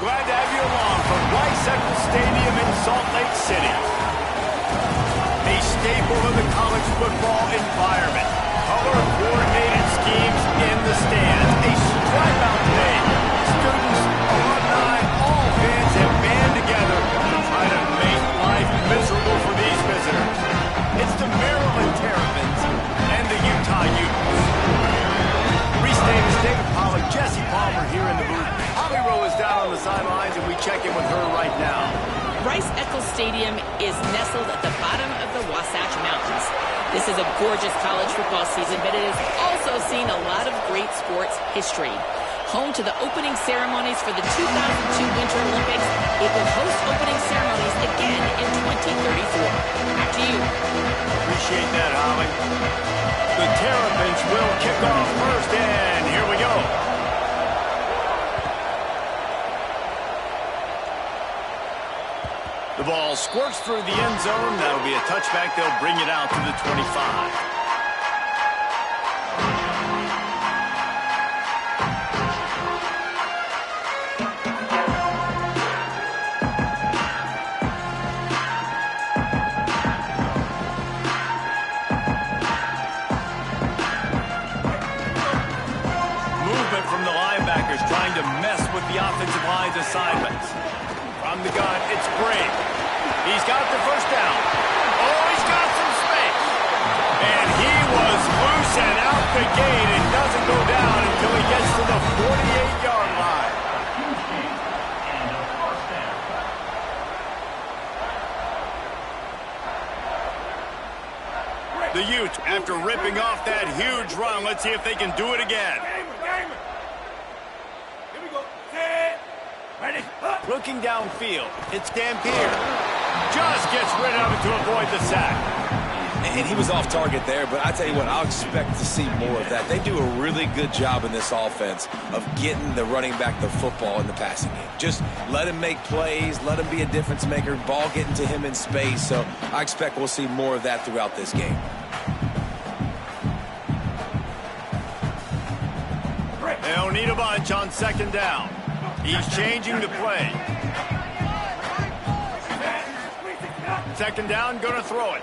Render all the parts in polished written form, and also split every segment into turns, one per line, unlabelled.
Glad to have you along from Necf Stadium in Salt Lake City. A staple of the college football environment. Color-coordinated schemes in the stands. A stripe-out day. Students, alumni, all fans have band together to try to make life miserable for these visitors. It's the Maryland Terrapins and the Utah Utes. Restatement David Pollack, Jesse Palmer here in the booth. Holly Rowe is down on the sidelines, and we check in with her right now.
Rice-Eccles Stadium is nestled at the bottom of the Wasatch Mountains. This is a gorgeous college football season, but it has also seen a lot of great sports history. Home to the opening ceremonies for the 2002 Winter Olympics, it will host opening ceremonies again in 2034. Back to you.
Appreciate that, Holly. The Terrapins will kick off first, and here we go. The ball squirts through the end zone. That'll be a touchback. They'll bring it out to the 25. Movement from the linebackers trying to mess with the offensive line's assignments. From the gun, it's Brave. He's got the first down. Oh, he's got some space. And he was loose and out the gate and doesn't go down until he gets to the 48-yard line. The Utes, after ripping off that huge run, let's see if they can do it again.
Here we go. Set. Ready.
Looking downfield, it's Dampier. Just gets rid of it to avoid the sack.
And he was off target there, but I tell you what, I'll expect to see more of that. They do a really good job in this offense of getting the running back the football in the passing game. Just let him make plays, let him be a difference maker, ball getting to him in space. So I expect we'll see more of that throughout this game.
They'll need a bunch on second down. He's changing the play. Second down, gonna throw it.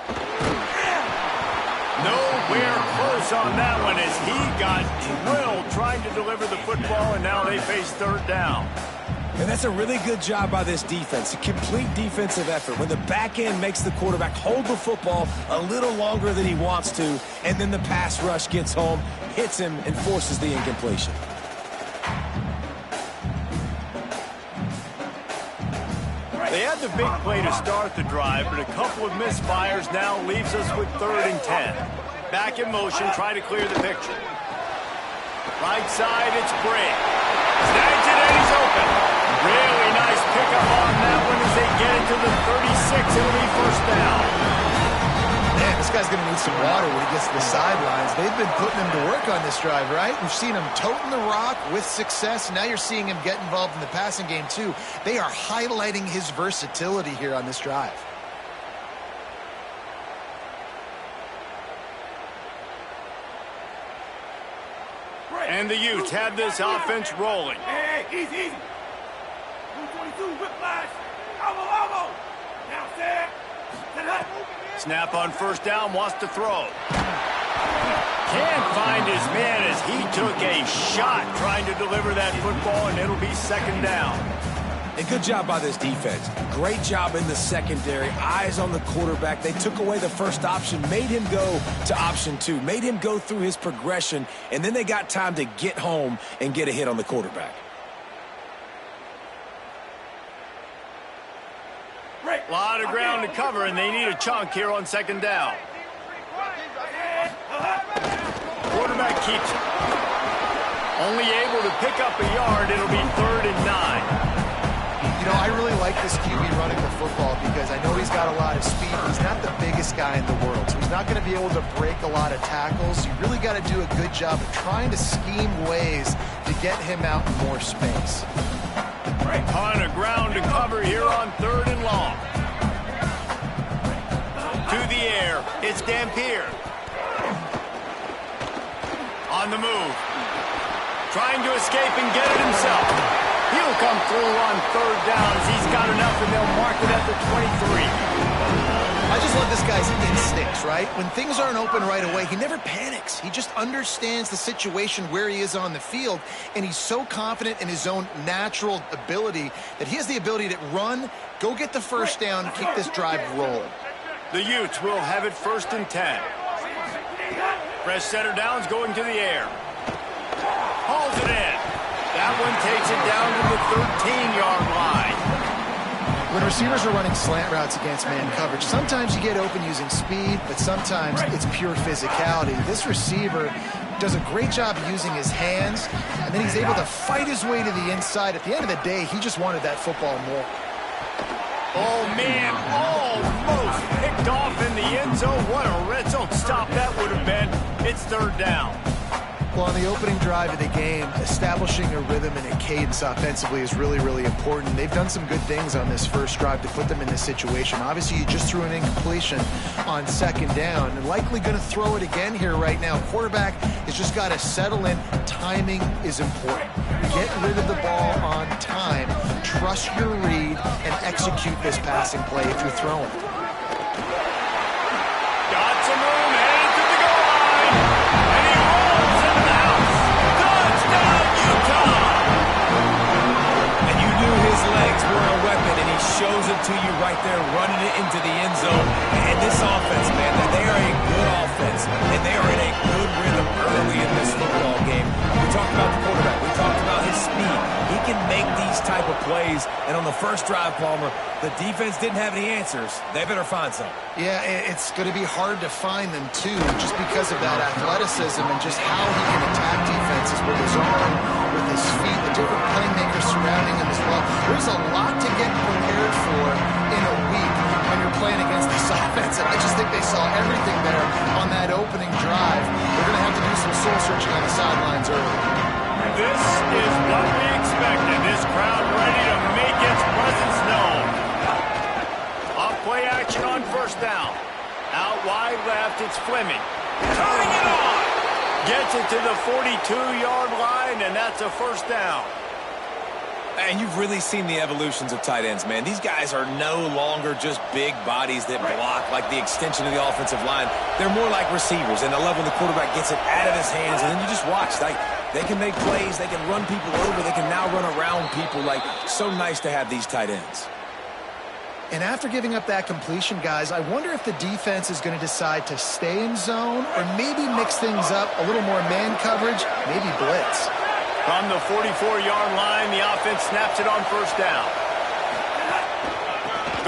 Nowhere close on that one as he got drilled trying to deliver the football, and now they face third down.
And that's a really good job by this defense, a complete defensive effort. When the back end makes the quarterback hold the football a little longer than he wants to, and then the pass rush gets home, hits him, and forces the incompletion.
They had the big play to start the drive, but a couple of misfires now leaves us with 3rd and 10. Back in motion, try to clear the picture. Right side, it's Brave. Snags it and he's open. Really nice pickup on that one as they get it to the 36. It'll be first down.
Man, this guy's going to need some water when he gets to the sidelines. They've been putting him to work on this drive, right? We've seen him toting the rock with success. Now you're seeing him get involved in the passing game, too. They are highlighting his versatility here on this drive.
And the Utes have this offense rolling.
Hey, easy. 222, whiplash. Elbow. Now set. Set up.
Snap on first down, wants to throw. Can't find his man as he took a shot trying to deliver that football, and it'll be second down.
And good job by this defense. Great job in the secondary. Eyes on the quarterback. They took away the first option, made him go to option 2, made him go through his progression, and then they got time to get home and get a hit on the quarterback.
A lot of ground to cover, and they need a chunk here on second down. Quarterback keeps it. Only able to pick up a yard. It'll be 3rd and 9.
You know, I really like this QB running the football because I know he's got a lot of speed. He's not the biggest guy in the world, so he's not going to be able to break a lot of tackles. You really got to do a good job of trying to scheme ways to get him out in more space.
Ton of ground to cover here on 3rd and long. To the air, it's Dampier. On the move. Trying to escape and get it himself. He'll come through on third down as he's got enough, and they'll mark it at the 23.
I just love this guy's instincts, right? When things aren't open right away, he never panics. He just understands the situation where he is on the field, and he's so confident in his own natural ability that he has the ability to run, go get the first down, and keep this drive rolling.
The Utes will have it 1st and 10. Fresh setter downs going to the air. Hauls it in. That one takes it down to the 13-yard line.
When receivers are running slant routes against man coverage, sometimes you get open using speed, but sometimes it's pure physicality. This receiver does a great job using his hands, and then he's able to fight his way to the inside. At the end of the day, he just wanted that football more.
Oh, man, almost picked off in the end zone. What a red zone stop that would have been. It's 3rd down.
Well, on the opening drive of the game, establishing a rhythm and a cadence offensively is really, really important. They've done some good things on this first drive to put them in this situation. Obviously, you just threw an incompletion on 2nd down, and likely going to throw it again here right now. Quarterback has just got to settle in. Timing is important. Get rid of the ball on time. Trust your read and execute this passing play if you're throwing.
Got some room, headed to the goal line, and he rolls into the house. Touchdown, Utah!
And you knew his legs were a weapon, and he shows it to you right there, running it into the end zone. And this offense, man, they are a good offense, and they are in a good rhythm early in this football game. We talked about the quarterback. We talked about his speed. He can make these type of plays, and on the first drive, Palmer, the defense didn't have any answers. They better find some.
Yeah, it's going to be hard to find them, too, just because of that athleticism and just how he can attack defenses with his arm, with his feet, the different playmakers surrounding him as well. There's a lot to get prepared for in a week when you're playing against this offense, and I just think they saw everything there on that opening drive. They're going to have to do some soul-searching on the sidelines early.
This is what we expected. This crowd ready to make its presence known. Off play action on 1st down. Out wide left, it's Fleming. Turning it on. Gets it to the 42-yard line, and that's a 1st down.
And you've really seen the evolutions of tight ends, man. These guys are no longer just big bodies that block like the extension of the offensive line. They're more like receivers, and I love when the quarterback gets it out of his hands, and then you just watch. Like, they can make plays, they can run people over, they can now run around people. Like, so nice to have these tight ends.
And after giving up that completion, guys, I wonder if the defense is going to decide to stay in zone or maybe mix things up, a little more man coverage, maybe blitz.
From the 44-yard line, the offense snaps it on 1st down.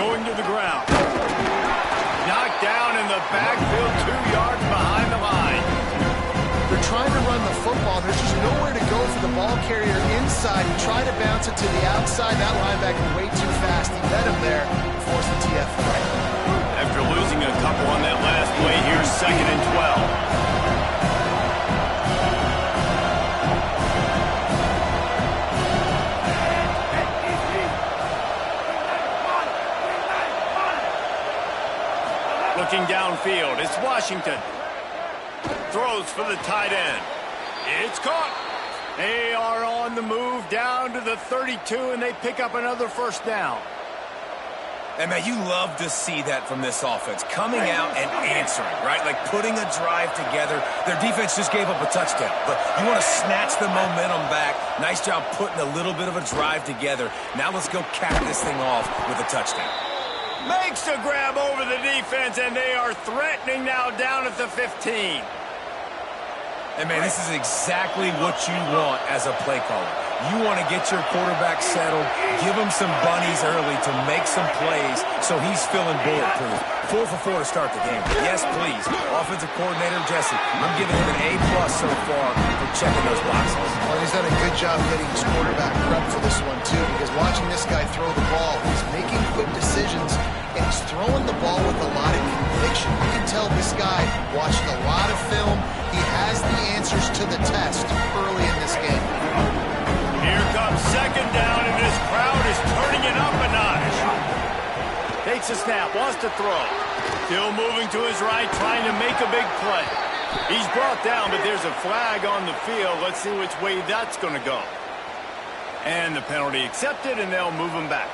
Going to the ground. Knocked down in the backfield, 2 yards behind the line.
They're trying to run the football. There's just nowhere to go for the ball carrier inside. You try to bounce it to the outside. That linebacker way too fast. He met him there, forced the TFL.
After losing a couple on that last play, here's 2nd and 12. Looking downfield, it's Washington. Throws for the tight end. It's caught. They are on the move down to the 32, and they pick up another 1st down.
And, man, you love to see that from this offense, coming out and answering, right? Like putting a drive together. Their defense just gave up a touchdown, but you want to snatch the momentum back. Nice job putting a little bit of a drive together. Now let's go cap this thing off with a touchdown.
Makes a grab over the defense, and they are threatening now down at the 15.
And, man, this is exactly what you want as a play caller. You want to get your quarterback settled, give him some bunnies early to make some plays so he's feeling bulletproof. 4 for 4 to start the game. Yes, please. Offensive coordinator Jesse, I'm giving him an A+ so far for checking those boxes.
Well, he's done a good job getting his quarterback prep for this one, too, because watching this guy throw the ball, he's making quick decisions, and he's throwing the ball with a lot of conviction. You can tell this guy watched a lot of film. He has the answers to the test early in this game.
Here comes 2nd down, and this crowd is turning it up a notch. Takes a snap, wants to throw. Still moving to his right, trying to make a big play. He's brought down, but there's a flag on the field. Let's see which way that's going to go. And the penalty accepted, and they'll move him back.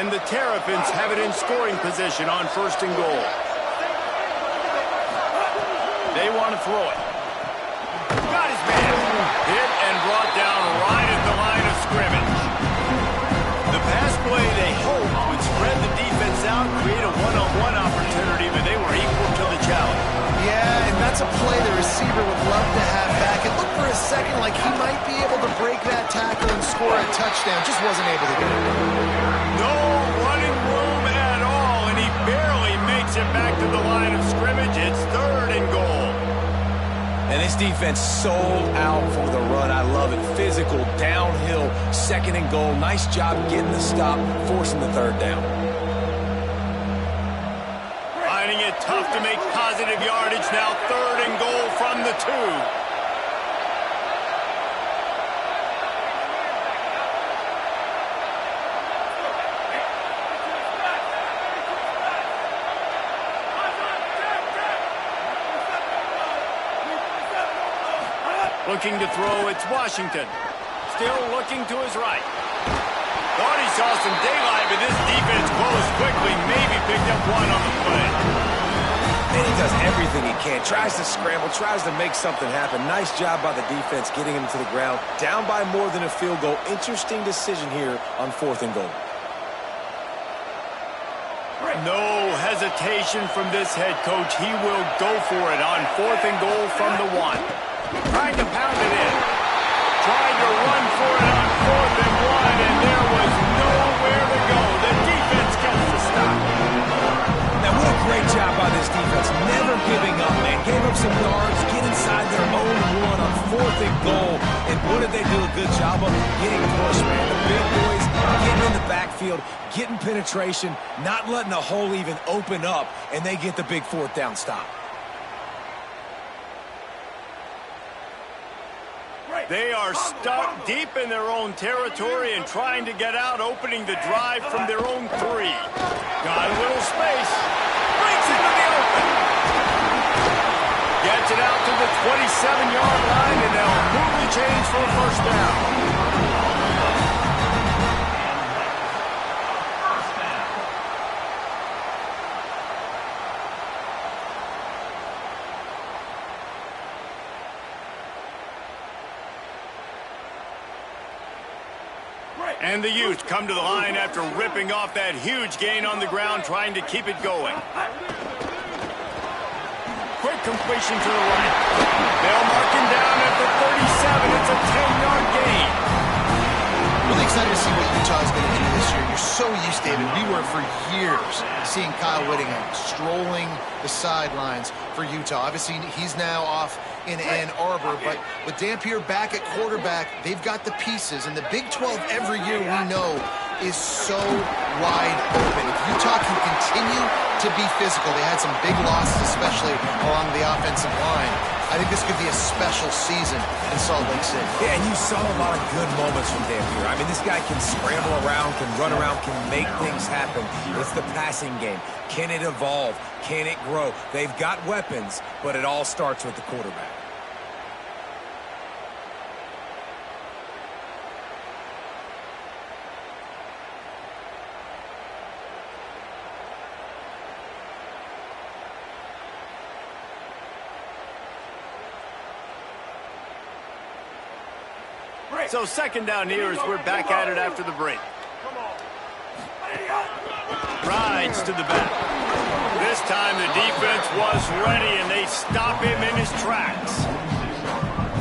And the Terrapins have it in scoring position on 1st and goal. They want to throw it. Got his man. Hit and brought down right at the line of scrimmage. The pass play they hoped would spread the defense out, create a one-on-one opportunity, but they were equal to the challenge.
Yeah, and that's a play the receiver would love to have back. It looked for a second like he might be able to break that tackle and score a touchdown. Just wasn't able to do it.
No running room at all, and he barely makes it back to the line of scrimmage. It's 3rd and goal.
And this defense sold out for the run. I love it. Physical, downhill, 2nd and goal. Nice job getting the stop, forcing the 3rd down.
Finding it tough to make positive yardage now. 3rd and goal from the 2. Looking to throw, it's Washington. Still looking to his right. Thought he saw some daylight, but this defense closed quickly. Maybe picked up one on the play.
And he does everything he can. Tries to scramble, tries to make something happen. Nice job by the defense getting him to the ground. Down by more than a field goal. Interesting decision here on 4th and goal.
No hesitation from this head coach. He will go for it on 4th and goal from the 1. Trying to pound it in. Trying to run for it on 4th and 1, and there was nowhere to go. The defense gets the stop.
Now, what a great job by this defense. Never giving up, man. Gave up some yards, get inside their own 1 on 4th and goal. And what did they do a good job of? Getting pushed, man. The big boys getting in the backfield, getting penetration, not letting a hole even open up, and they get the big 4th down stop.
They are stuck deep in their own territory and trying to get out, opening the drive from their own 3. Got a little space. Breaks into the open. Gets it out to the 27-yard line, and they'll move the chains for a 1st down. And the Utes come to the line after ripping off that huge gain on the ground, trying to keep it going. Quick completion to the right. They'll mark him down at the 37. It's a 10-yard gain.
Really excited to see what Utah's going to do this year. You're so used, David. We were for years seeing Kyle Whittingham strolling the sidelines for Utah. Obviously, he's now off in Ann Arbor, but with Dampier back at quarterback, they've got the pieces, and the Big 12 every year we know is so wide open. If Utah can continue to be physical, they had some big losses, especially along the offensive line. I think this could be a special season in Salt Lake City.
Yeah, and you saw a lot of good moments from Dampier. I mean, this guy can scramble around, can run around, can make things happen. It's the passing game. Can it evolve? Can it grow? They've got weapons, but it all starts with the quarterback.
So 2nd down here as we're back at it after the break. Rides to the back. This time the defense was ready, and they stop him in his tracks.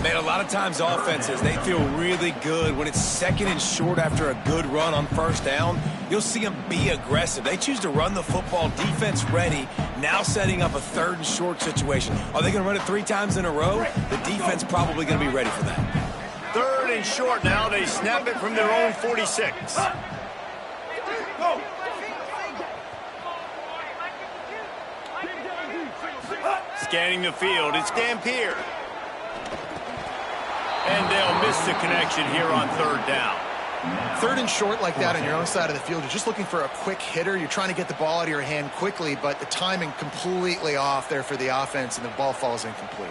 Man, a lot of times offenses, they feel really good when it's 2nd and short after a good run on 1st down. You'll see them be aggressive. They choose to run the football, defense ready, now setting up a 3rd and short situation. Are they going to run it 3 times in a row? The defense probably going to be ready for that.
3rd and short now. They snap it from their own 46. Scanning the field, it's Dampier. And they'll miss the connection here on 3rd down.
Third and short like that on your own side of the field, you're just looking for a quick hitter. You're trying to get the ball out of your hand quickly, but the timing completely off there for the offense, and the ball falls incomplete.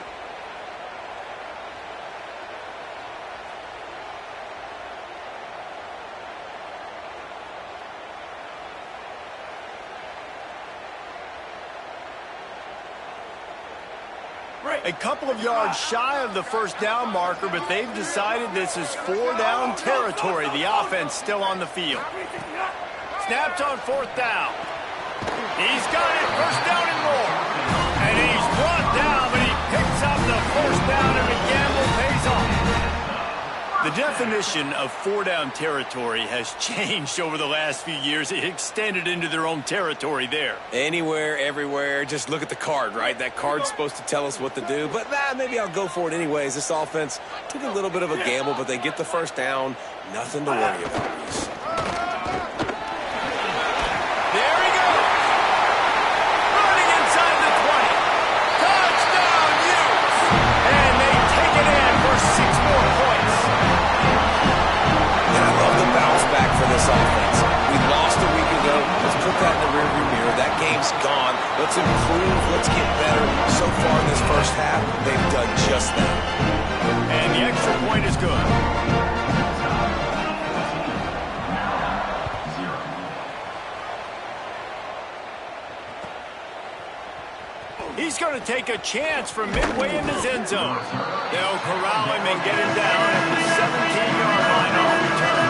A couple of yards shy of the first down marker, but they've decided this is 4-down territory. The offense still on the field. Snapped on 4th down. He's got it, 1st down and more. And he's brought down, but he picks up the 1st down, and the gamble pays off. The definition of 4-down territory has changed over the last few years. It extended into their own territory there.
Anywhere, everywhere, just look at the card, right? That card's supposed to tell us what to do, but maybe I'll go for it anyways. This offense took a little bit of a gamble, but they get the 1st down. Nothing to worry about, Reese.
There he goes. Running inside the 20. Touchdown, Utes. And they take it in for 6 more points.
And I love the bounce back for this offense. We lost a week ago. Let's put that in the rearview mirror. That game's gone. Let's improve. Let's get better. So far in this first half, they've done just that.
And the extra point is good. He's going to take a chance from midway in his end zone. They'll corral him and get him down at the 17-yard line on the return.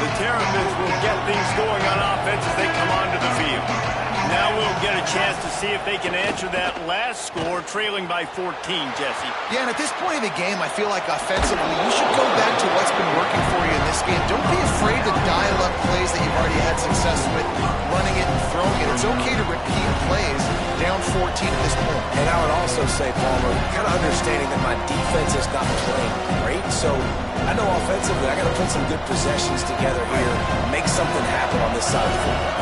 The Terrapins will get things going on offense as they come onto the field. Now we'll get a chance to see if they can answer that last score, trailing by 14, Jesse.
Yeah, and at this point in the game, I feel like offensively, you should go back to what's been working for you in this game. Don't be afraid to dial up plays that you've already had success with, running it and throwing it. It's okay to repeat plays down 14 at this point.
And I would also say, Palmer, kind of understanding that my defense is not playing great, so I know offensively I got to put some good possessions together here, make something happen on this side of the football.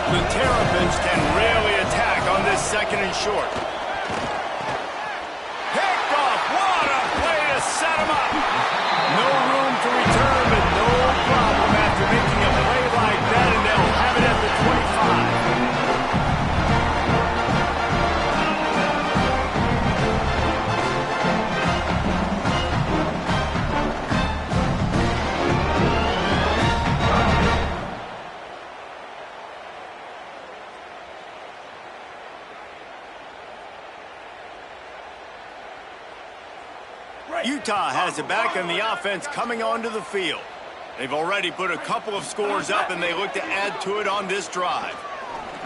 The Terrapins can really attack on this 2nd and short. Picked off. What a play to set him up. No room to return, but no problem after making a play like that, and they'll have it at the 25. Utah has it back, and the offense coming onto the field. They've already put a couple of scores up, and they look to add to it on this drive.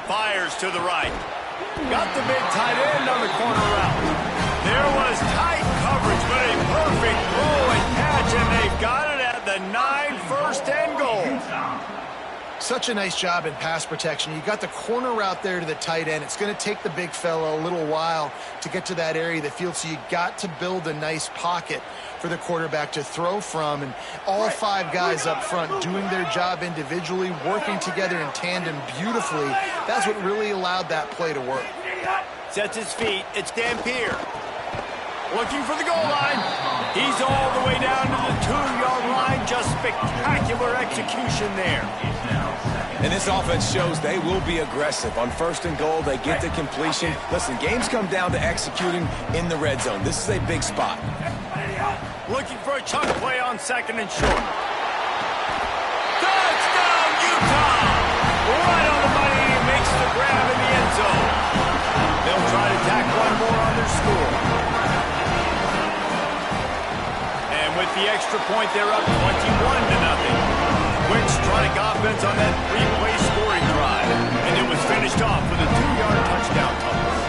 Fires to the right. Got the big tight end on the corner route. There was tight coverage, but a perfect throw and catch, and they've got it at the 9, 1st and goal.
Such a nice job in pass protection. You got the corner route there to the tight end. It's going to take the big fella a little while to get to that area of the field, so you got to build a nice pocket for the quarterback to throw from. And all 5 guys up front doing their job individually, working together in tandem beautifully. That's what really allowed that play to work.
Sets his feet. It's Dampier. Looking for the goal line. He's all the way down to the 2-yard line. Just spectacular execution there.
And this offense shows they will be aggressive. On 1st and goal, they get the completion. Listen, games come down to executing in the red zone. This is a big spot.
Looking for a chunk play on 2nd and short. Touchdown, Utah! Right on the money. He makes the grab in the end zone. They'll try to tack one more on their score. And with the extra point, they're up 21-0. Quick strike offense on that 3-play scoring drive. And it was finished off with a 2-yard touchdown toss.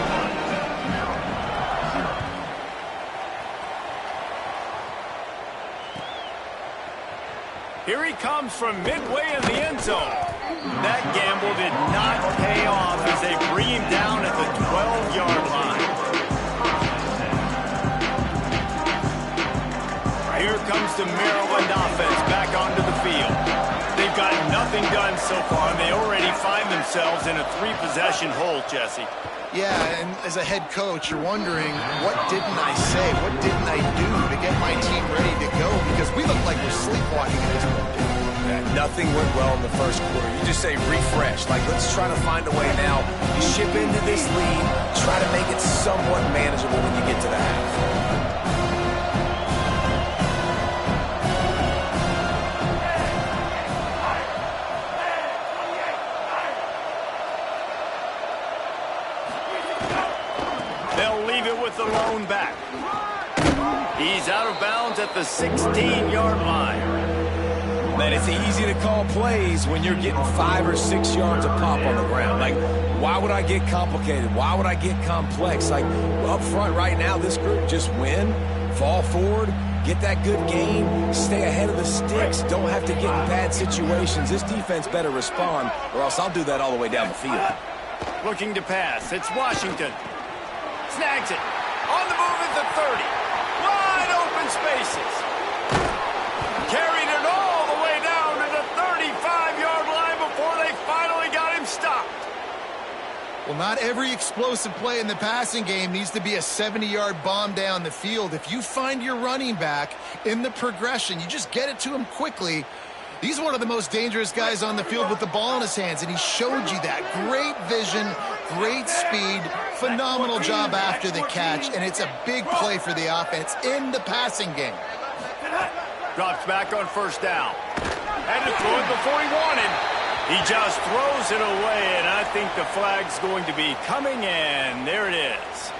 Here he comes from midway in the end zone. That gamble did not pay off as they bring him down at the 12-yard line. Here comes the Maryland offense back onto the field. They've got nothing done run so far, and they already find themselves in a 3-possession hole, Jesse.
Yeah, and as a head coach, you're wondering, what didn't I say? What didn't I do to get my team ready to go? Because we look like we're sleepwalking at this point.
Yeah, nothing went well in the first quarter. You just say refresh. Like, let's try to find a way now. You ship into this lead, try to make it somewhat manageable when you get to the half.
With the lone back. He's out of bounds at the 16-yard line.
Man, it's easy to call plays when you're getting 5 or 6 yards of pop on the ground. Like, why would I get complicated? Why would I get complex? Like, up front right now, this group just win, fall forward, get that good gain, stay ahead of the sticks, don't have to get in bad situations. This defense better respond, or else I'll do that all the way down the field.
Looking to pass. It's Washington. Snags it. On the move at the 30. Wide open spaces. Carried it all the way down to the 35-yard line before they finally got him stopped.
Well, not every explosive play in the passing game needs to be a 70-yard bomb down the field. If you find your running back in the progression, you just get it to him quickly. He's one of the most dangerous guys on the field with the ball in his hands, and he showed you that. Great vision, great speed, phenomenal job after the catch, and it's a big play for the offense in the passing game.
Drops back on first down. Had to throw it before he wanted. He just throws it away, and I think the flag's going to be coming in. There it is.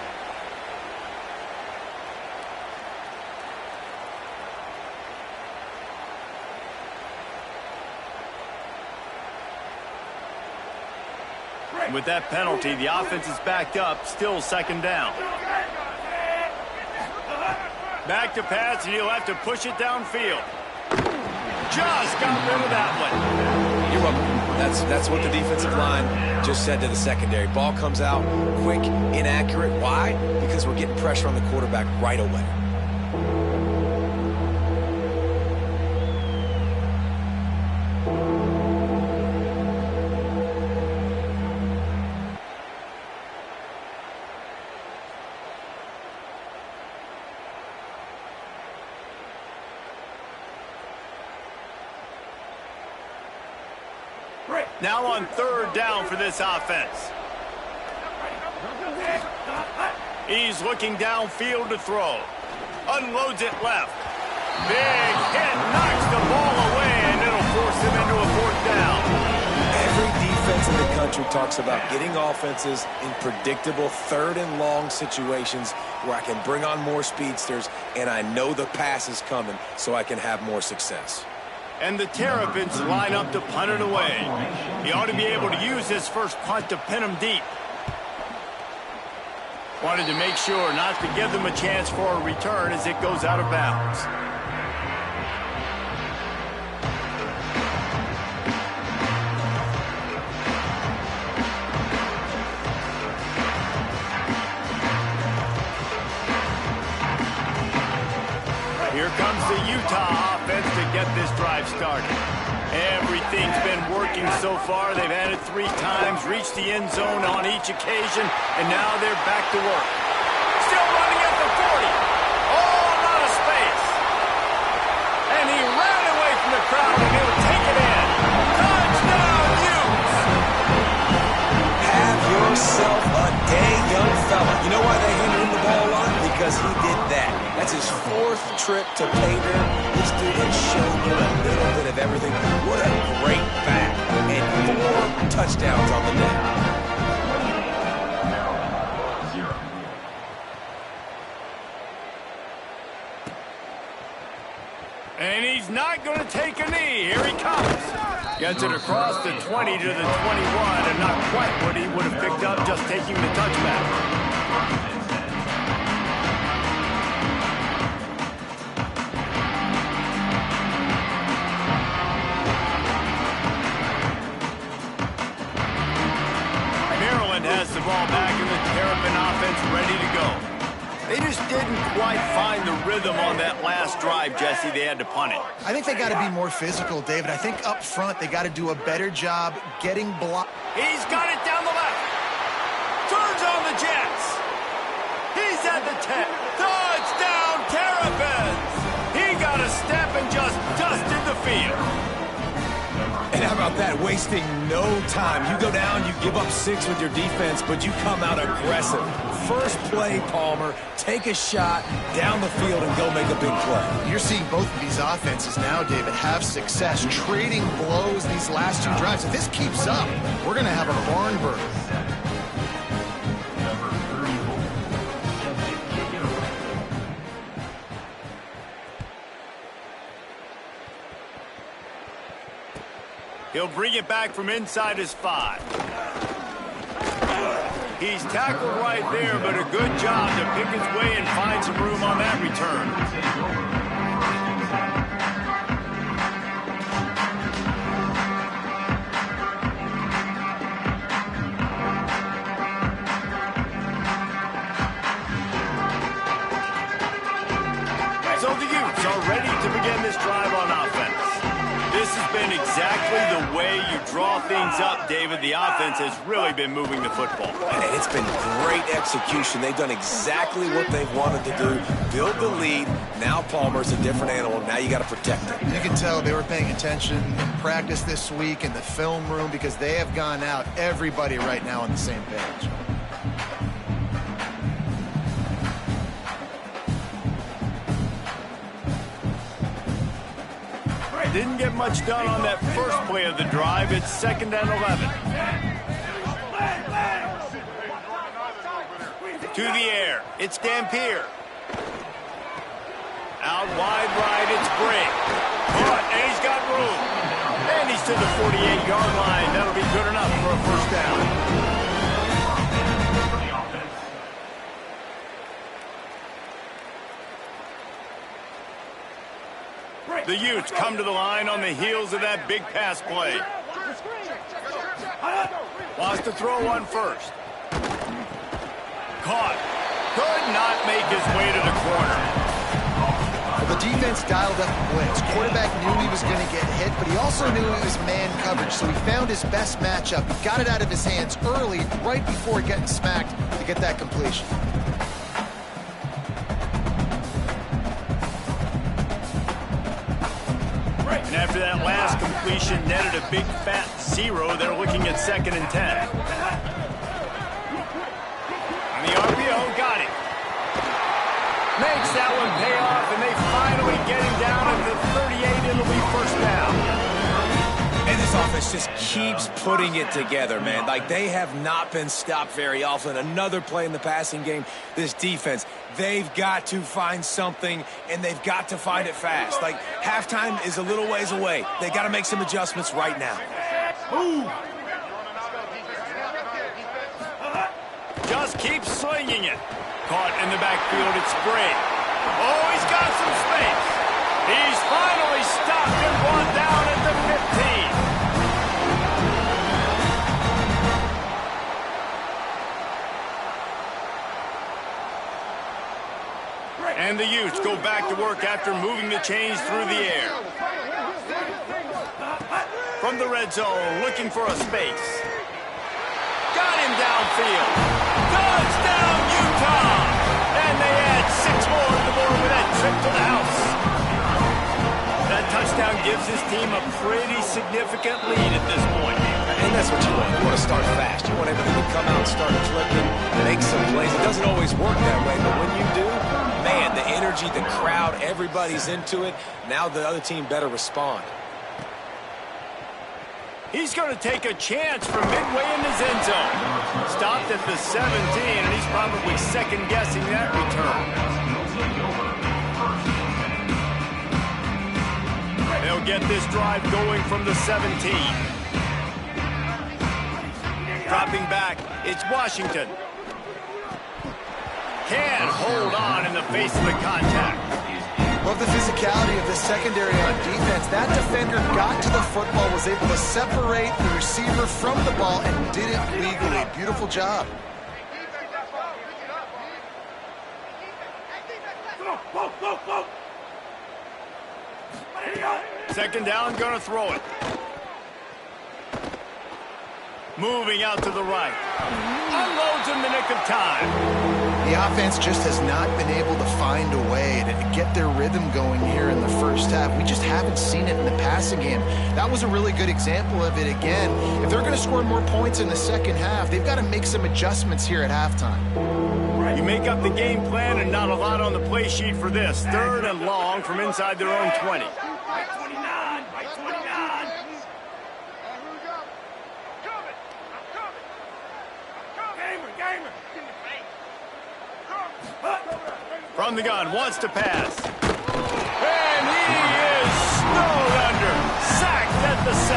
With that penalty, the offense is backed up, still second down. Back to pass, and he'll have to push it downfield. Just got rid of that one.
You're welcome. That's what the defensive line just said to the secondary. Ball comes out quick, inaccurate. Why? Because we're getting pressure on the quarterback right away.
Now on third down for this offense. He's looking downfield to throw. Unloads it left. Big hit, knocks the ball away, and it'll force him into a fourth down.
Every defense in the country talks about getting offenses in predictable third and long situations where I can bring on more speedsters and I know the pass is coming so I can have more success.
And the Terrapins line up to punt it away. He ought to be able to use his first punt to pin him deep. Wanted to make sure not to give them a chance for a return as it goes out of bounds. Here comes the Utah offense to get this drive started. Everything's been working so far. They've had it 3 times, reached the end zone on each occasion, and now they're back to work. Still running at the 40. All out of space. And he ran away from the crowd, and he'll take it in. Touchdown, Utes!
Have yourself a day, young fella. You know why they handed him the ball on? Because he did that. That's his 4th trip to pay dirt. This dude has shown you a little bit of everything. What a great back. And 4 touchdowns on the day.
And he's not going to take a knee. Here he comes. Gets it across the 20 to the 21, and not quite what he would have picked up just taking the touchback. Has the ball back in the Terrapin offense ready to go. They just didn't quite find the rhythm on that last drive, Jesse. They had to punt it.
I think they got to be more physical, David. I think up front they got to do a better job getting blocked.
He's got it down the left. Turns on the Jets. He's at the 10. Touchdown, Terrapins. He got a step and just dusted the field.
And how about that? Wasting no time. You go down, you give up 6 with your defense, but you come out aggressive. First play, Palmer, take a shot down the field and go make a big play.
You're seeing both of these offenses now, David, have success trading blows these last 2 drives. If this keeps up, we're going to have a barn burner.
He'll bring it back from inside his 5. He's tackled right there, but a good job to pick his way and find some room on that return. So the Utes are ready to begin this drive on offense. This has been exactly the way you draw things up, David. The offense has really been moving the football.
And it's been great execution. They've done exactly what they've wanted to do. Build the lead. Now Palmer's a different animal. Now you got to protect it.
You can tell they were paying attention in practice this week in the film room because they have gone out, everybody right now on the same page.
Didn't get much done on that first play of the drive. It's 2nd and 11. To the air. It's Dampier. Out wide right. It's Gray. Caught, and he's got room. And he's to the 48-yard line. That'll be good enough for a first down. The Utes come to the line on the heels of that big pass play. Wants to throw one first. Caught. Could not make his way to the corner.
Well, the defense dialed up the blitz. Quarterback knew he was going to get hit, but he also knew it was man coverage, so he found his best matchup. He got it out of his hands early, right before getting smacked to get that completion.
And after that last completion netted a big fat 0, they're looking at 2nd and 10. And the RPO got it. Makes that one pay off, and they finally get him down at the 38. It'll be first down.
And this offense just keeps putting it together, man. Like, they have not been stopped very often. Another play in the passing game. This defense, they've got to find something, and they've got to find it fast. Like, halftime is a little ways away. They got to make some adjustments right now.
Ooh. Just keep slinging it. Caught in the backfield, it's Gray. Oh, he's got some space. He's finally stopped and brought down at the 15. And the Utes go back to work after moving the chains through the air. From the red zone, looking for a space. Got him downfield. Touchdown, Utah! And they add 6 more to the board with that trip to the house. That touchdown gives his team a pretty significant lead at this point.
And that's what you want. You want to start fast. You want everything to come out and start clicking, make some plays. It doesn't always work that way, but when you do, man, the energy, the crowd, everybody's into it. Now the other team better respond.
He's going to take a chance from midway in his end zone. Stopped at the 17, and he's probably second-guessing that return. They'll get this drive going from the 17. Dropping back, it's Washington. Can't hold on in the face of the contact.
Love the physicality of the secondary on defense. That defender got to the football, was able to separate the receiver from the ball, and did it legally. Beautiful job.
Second down, gonna throw it. Moving out to the right. Unloads in the nick of time.
The offense just has not been able to find a way to get their rhythm going here in the first half. We just haven't seen it in the passing game. That was a really good example of it again. If they're going to score more points in the second half, they've got to make some adjustments here at halftime.
You make up the game plan and not a lot on the play sheet for this. Third and long from inside their own 20.
Right 29, right 29. Gamer.
From the gun, wants to pass. And he is snowed under. Sacked at the 7.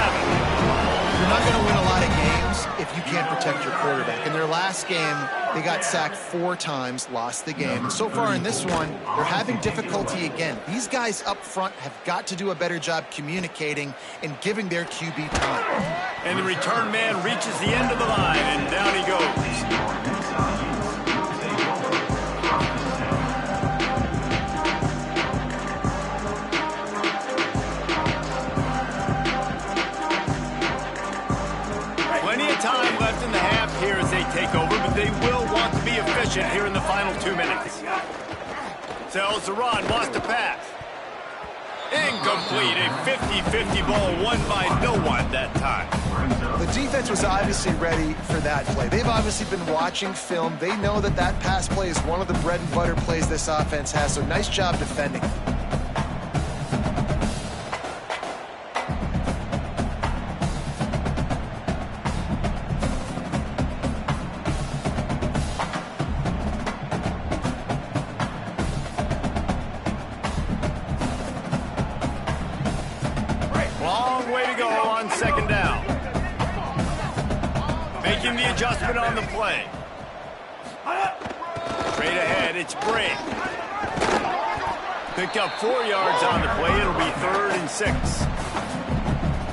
You're not going to win a lot of games if you can't protect your quarterback. In their last game, they got sacked 4 times, lost the game. And so far in this one, they're having difficulty again. These guys up front have got to do a better job communicating and giving their QB time.
And the return man reaches the end of the line, and down he goes. Time left in the half here as they take over, but they will want to be efficient here in the final 2 minutes. Sells the run, wants to pass. Incomplete, a 50-50 ball won by no one that time.
The defense was obviously ready for that play. They've obviously been watching film. They know that that pass play is one of the bread and butter plays this offense has, so nice job defending.
Second down. Making the adjustment on the play. Straight ahead, it's Brink. Picked up 4 yards on the play. It'll be 3rd and 6.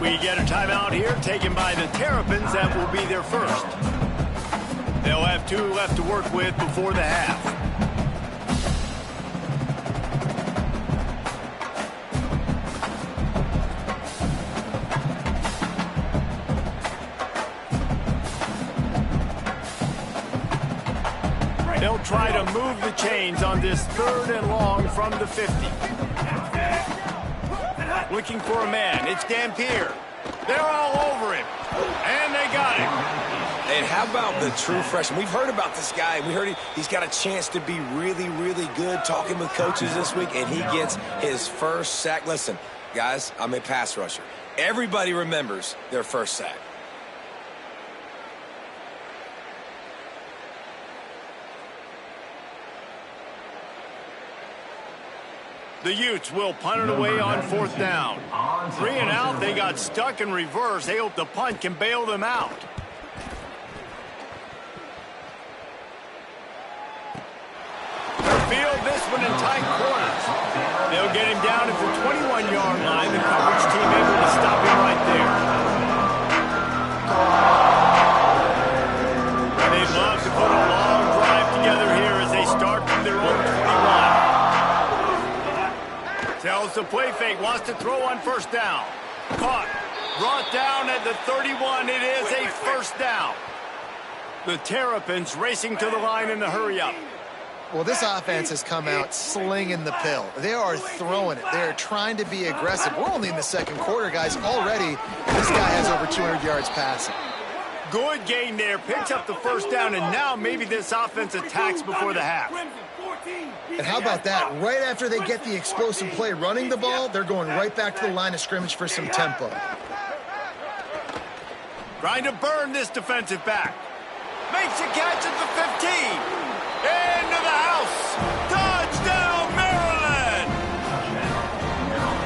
We get a timeout here taken by the Terrapins. That will be their first. They'll have 2 left to work with before the half. They'll try to move the chains on this 3rd and long from the 50. Looking for a man. It's Dampier. They're all over him. And they got him.
And how about the true freshman? We've heard about this guy. We heard he's got a chance to be really, really good. Talking with coaches this week, and he gets his first sack. Listen, guys, I'm a pass rusher. Everybody remembers their first sack.
The Utes will punt it away on 4th down. 3 and out, they got stuck in reverse. They hope the punt can bail them out. They'll field this one in tight quarters. They'll get him down at the 21-yard line. The coverage team able to stop him right there. And they'd love to put a long drive together here as they start from their own 21. Tells the play fake, wants to throw on 1st down. Caught, brought down at the 31. It is a 1st down. The Terrapins racing to the line in the hurry-up.
Well, this offense has come out slinging the pill. They are throwing it. They are trying to be aggressive. We're only in the 2nd quarter, guys. Already, this guy has over 200 yards passing.
Good gain there. Picks up the 1st down, and now maybe this offense attacks before the half.
And how about that? Right after they get the explosive play running the ball, they're going right back to the line of scrimmage for some tempo.
Trying to burn this defensive back. Makes a catch at the 15. Into the house. Touchdown, Maryland!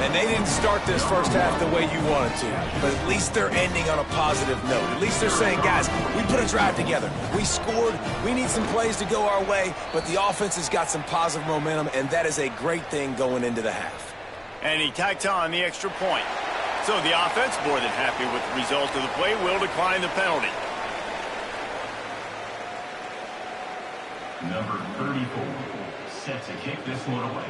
And they didn't start this first half the way you wanted to, but at least they're ending on a positive note. At least they're saying, guys, we put a drive together. We scored. We need some plays to go our way, but the offense has got some positive momentum, and that is a great thing going into the half.
And he tacks on the extra point. So the offense, more than happy with the result of the play, will decline the penalty.
Number 34, set to kick this one away.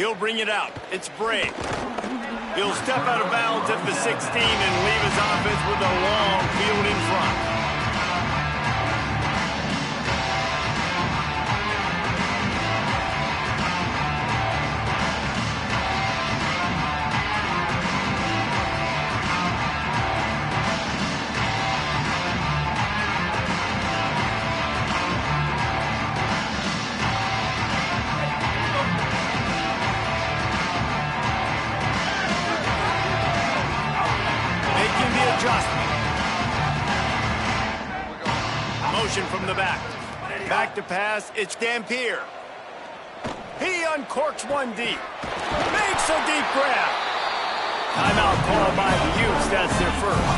He'll bring it out. It's Bray. He'll step out of bounds at the 16 and leave his offense with a long field in front. Motion from the back. Back to pass. It's Dampier. He uncorks one deep. Makes a deep grab. Timeout called by the Utes. That's their first.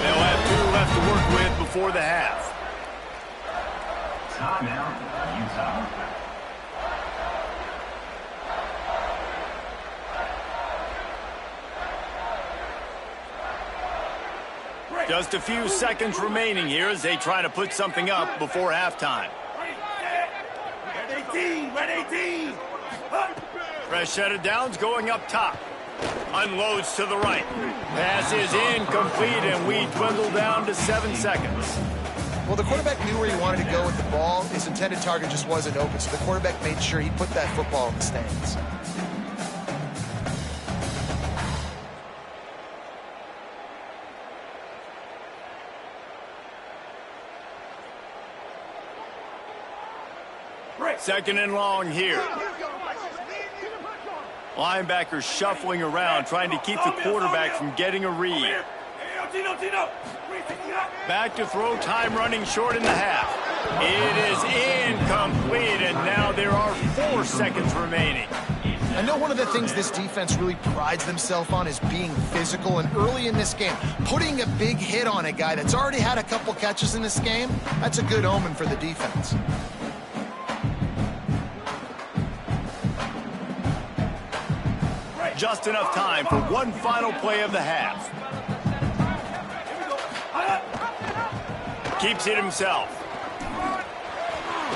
They'll have 2 left to work with before the half.
Timeout, Utah.
Just a few seconds remaining here as they try to put something up before halftime.
Red 18, red 18.
Fresh set of downs going up top. Unloads to the right. Pass is incomplete, and we dwindle down to 7 seconds.
Well, the quarterback knew where he wanted to go with the ball. His intended target just wasn't open, so the quarterback made sure he put that football in the stands.
Second and long here. Linebackers shuffling around, trying to keep the quarterback from getting a read. Back to throw, time running short in the half. It is incomplete, and now there are 4 seconds remaining.
I know one of the things this defense really prides themselves on is being physical, and early in this game, putting a big hit on a guy that's already had a couple catches in this game, that's a good omen for the defense.
Just enough time for one final play of the half. Keeps it himself.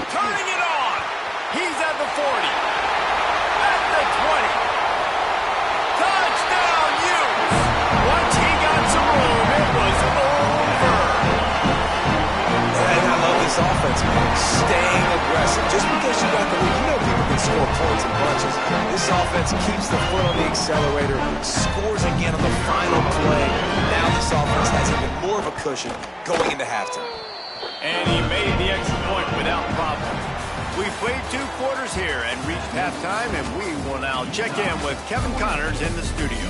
Turning it on. He's at the 40. At the 20. Touchdown, Utes. Once he got some room, it was over.
And I love this offense, man. Staying aggressive. Just because you got the lead, you know people can score points in bunches. This offense keeps the foot on the accelerator, scores again on the final play. Now this offense has even more of a cushion going into halftime.
And he made the extra point without problem. We played 2 quarters here and reached halftime, and we will now check in with Kevin Connors in the studio.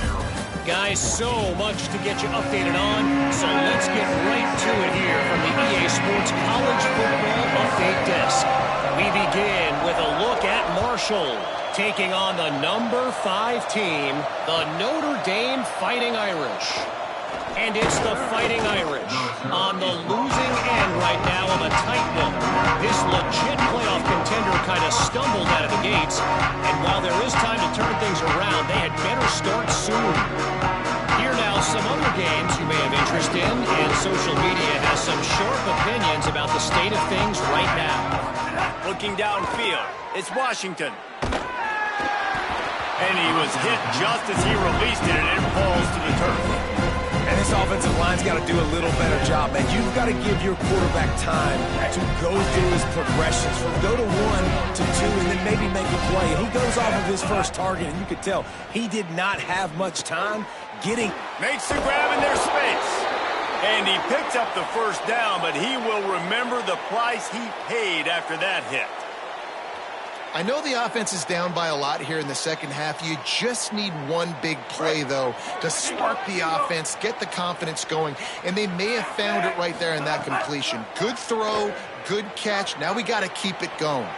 Guys, so much to get you updated on, so let's get right to it here from the EA Sports College Football Update Desk. We begin with a look at Marshall, taking on the number 5 team, the Notre Dame Fighting Irish. And it's the Fighting Irish on the losing end right now of a tight one. This legit playoff contender kind of stumbled out of the gates, and while there is time to turn things around, they had better start soon. Here now, some other games you may have interest in, and social media has some sharp opinions about the state of things right now.
Looking downfield, it's Washington. And he was hit just as he released it, and it falls to the turf.
And this offensive line's got to do a little better job, man. You've got to give your quarterback time to go through his progressions, from go to 1 to 2, and then maybe make a play. And he goes off of his first target, and you could tell he did not have much time getting.
Makes the grab in their space. And he picks up the first down, but he will remember the price he paid after that hit.
I know the offense is down by a lot here in the second half. You just need one big play, though, to spark the offense, get the confidence going, and they may have found it right there in that completion. Good throw, good catch. Now we got to keep it going.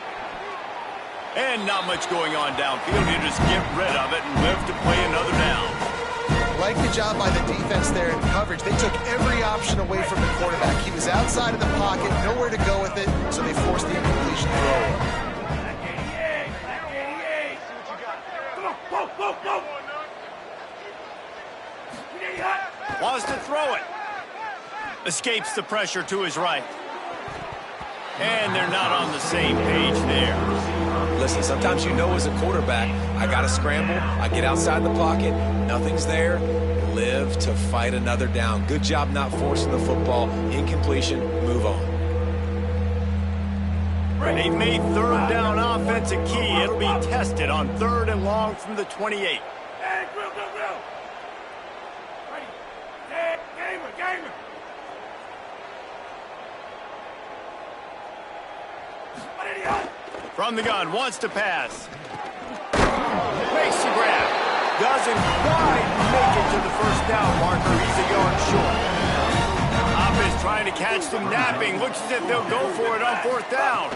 And not much going on downfield. You just get rid of it and live to play another down.
Like the job by the defense there in coverage. They took every option away from the quarterback. He was outside of the pocket, nowhere to go with it, so they forced the incompletion throw.
Wants to throw it. Escapes the pressure to his right. And they're not on the same page there.
Listen, sometimes you know as a quarterback, I got to scramble, I get outside the pocket, nothing's there, live to fight another down. Good job not forcing the football, incompletion, move on.
They've made third down offense a key. It'll be tested on 3rd and long from the 28.
Hey, drill. Ready. Hey, gamer. What idiot?
From the gun, wants to pass. Makes the grab. Doesn't quite make it to the first down marker. He's a yard short. Offense trying to catch them napping. Looks as if they'll go for it on 4th down.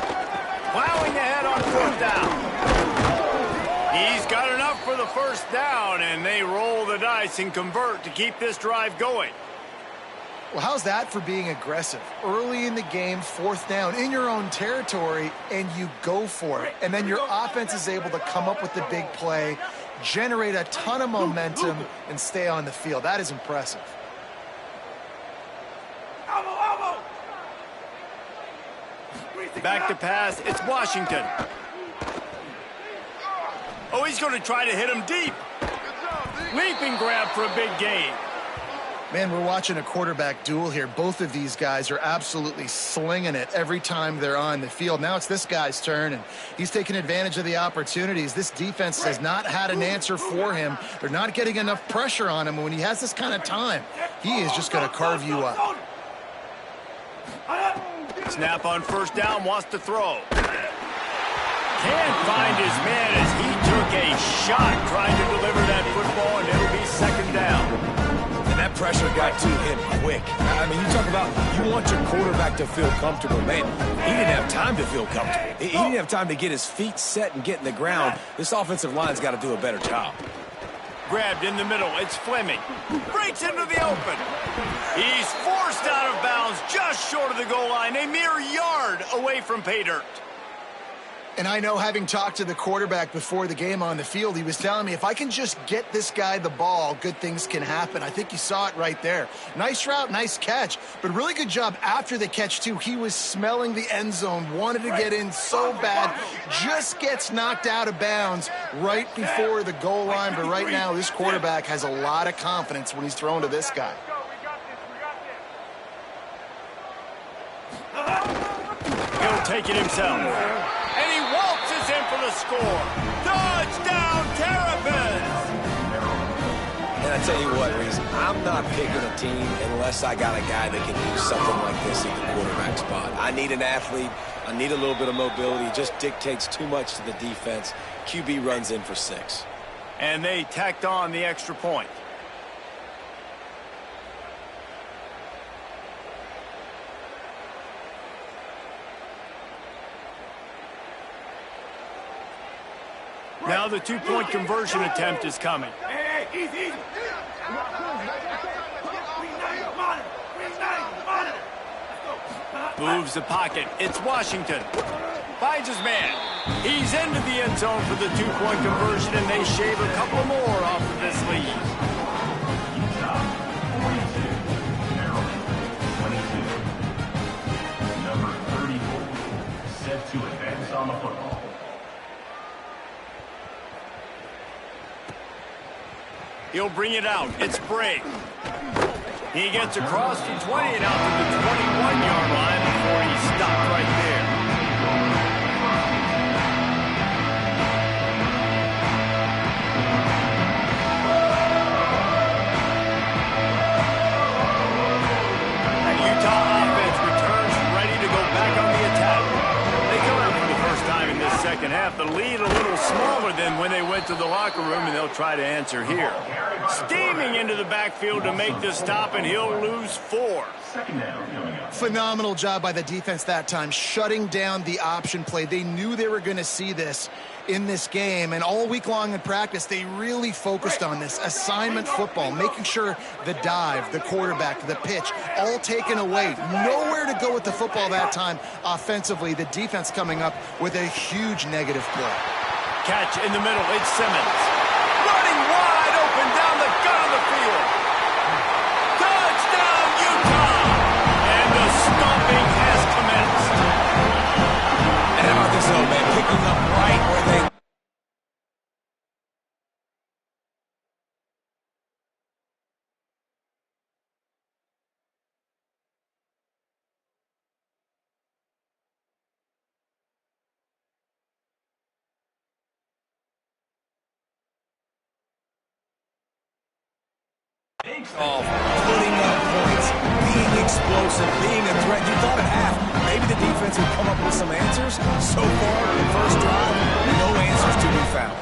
Plowing ahead on 4th down. He's got enough for the first down, and they roll the dice and convert to keep this drive going.
Well, how's that for being aggressive? Early in the game, 4th down, in your own territory, and you go for it. And then your offense is able to come up with the big play, generate a ton of momentum, and stay on the field. That is impressive.
Elbow.
Back to pass. It's Washington. Oh, he's going to try to hit him deep. Leaping grab for a big gain.
Man, we're watching a quarterback duel here. Both of these guys are absolutely slinging it every time they're on the field. Now it's this guy's turn, and he's taking advantage of the opportunities. This defense has not had an answer for him. They're not getting enough pressure on him. When he has this kind of time, he is just going to carve you up.
Snap on 1st down, wants to throw. Can't find his man as he took a shot trying to deliver that football, and it'll be 2nd down.
And that pressure got to him quick. I mean, you talk about you want your quarterback to feel comfortable. Man, he didn't have time to feel comfortable. He didn't have time to get his feet set and get in the ground. This offensive line's got to do a better job.
Grabbed in the middle. It's Fleming. Breaks into the open. He's forced out of bounds just short of the goal line. A mere yard away from pay dirt.
And I know, having talked to the quarterback before the game on the field, he was telling me, if I can just get this guy the ball, good things can happen. I think you saw it right there. Nice route, nice catch, but really good job after the catch, too. He was smelling the end zone, wanted to get in so bad, just gets knocked out of bounds right before the goal line. But right now, this quarterback has a lot of confidence when he's throwing to this guy.
He'll take it himself. And he waltzes in for the score. Touchdown, Terrapins!
And I tell you what, Reese, I'm not picking a team unless I got a guy that can do something like this at the quarterback spot. I need an athlete. I need a little bit of mobility. It just dictates too much to the defense. QB runs in for 6.
And they tacked on the extra point. Now the 2-point conversion attempt is coming.
Hey, easy.
Moves the pocket. It's Washington. Finds his man. He's into the end zone for the 2-point conversion, and they shave a couple more off of this lead.
Number 34, set to advance on the football.
He'll bring it out. It's Bray. He gets across the 20 and out to the 21-yard line before he stopped right there. And Utah offense returns ready to go back on the attack. They come out for the first time in this second half. The lead a little smaller than when they went to the locker room, and they'll try to answer here. Steaming into the backfield to make the stop, and he'll lose 4.
Phenomenal job by the defense that time, shutting down the option play. They knew they were going to see this in this game, and all week long in practice, they really focused on this assignment football, making sure the dive, the quarterback, the pitch, all taken away. Nowhere to go with the football that time offensively. The defense coming up with a huge negative play.
Catch in the middle. It's Simmons. Running wide open down the gut of the field. Touchdown, Utah! And the stomping has commenced.
And how about this so, man. Picking up right where they... Off, putting up points, being explosive, being a threat. You thought at half maybe the defense would come up with some answers. So far, the first drive, no answers to be found.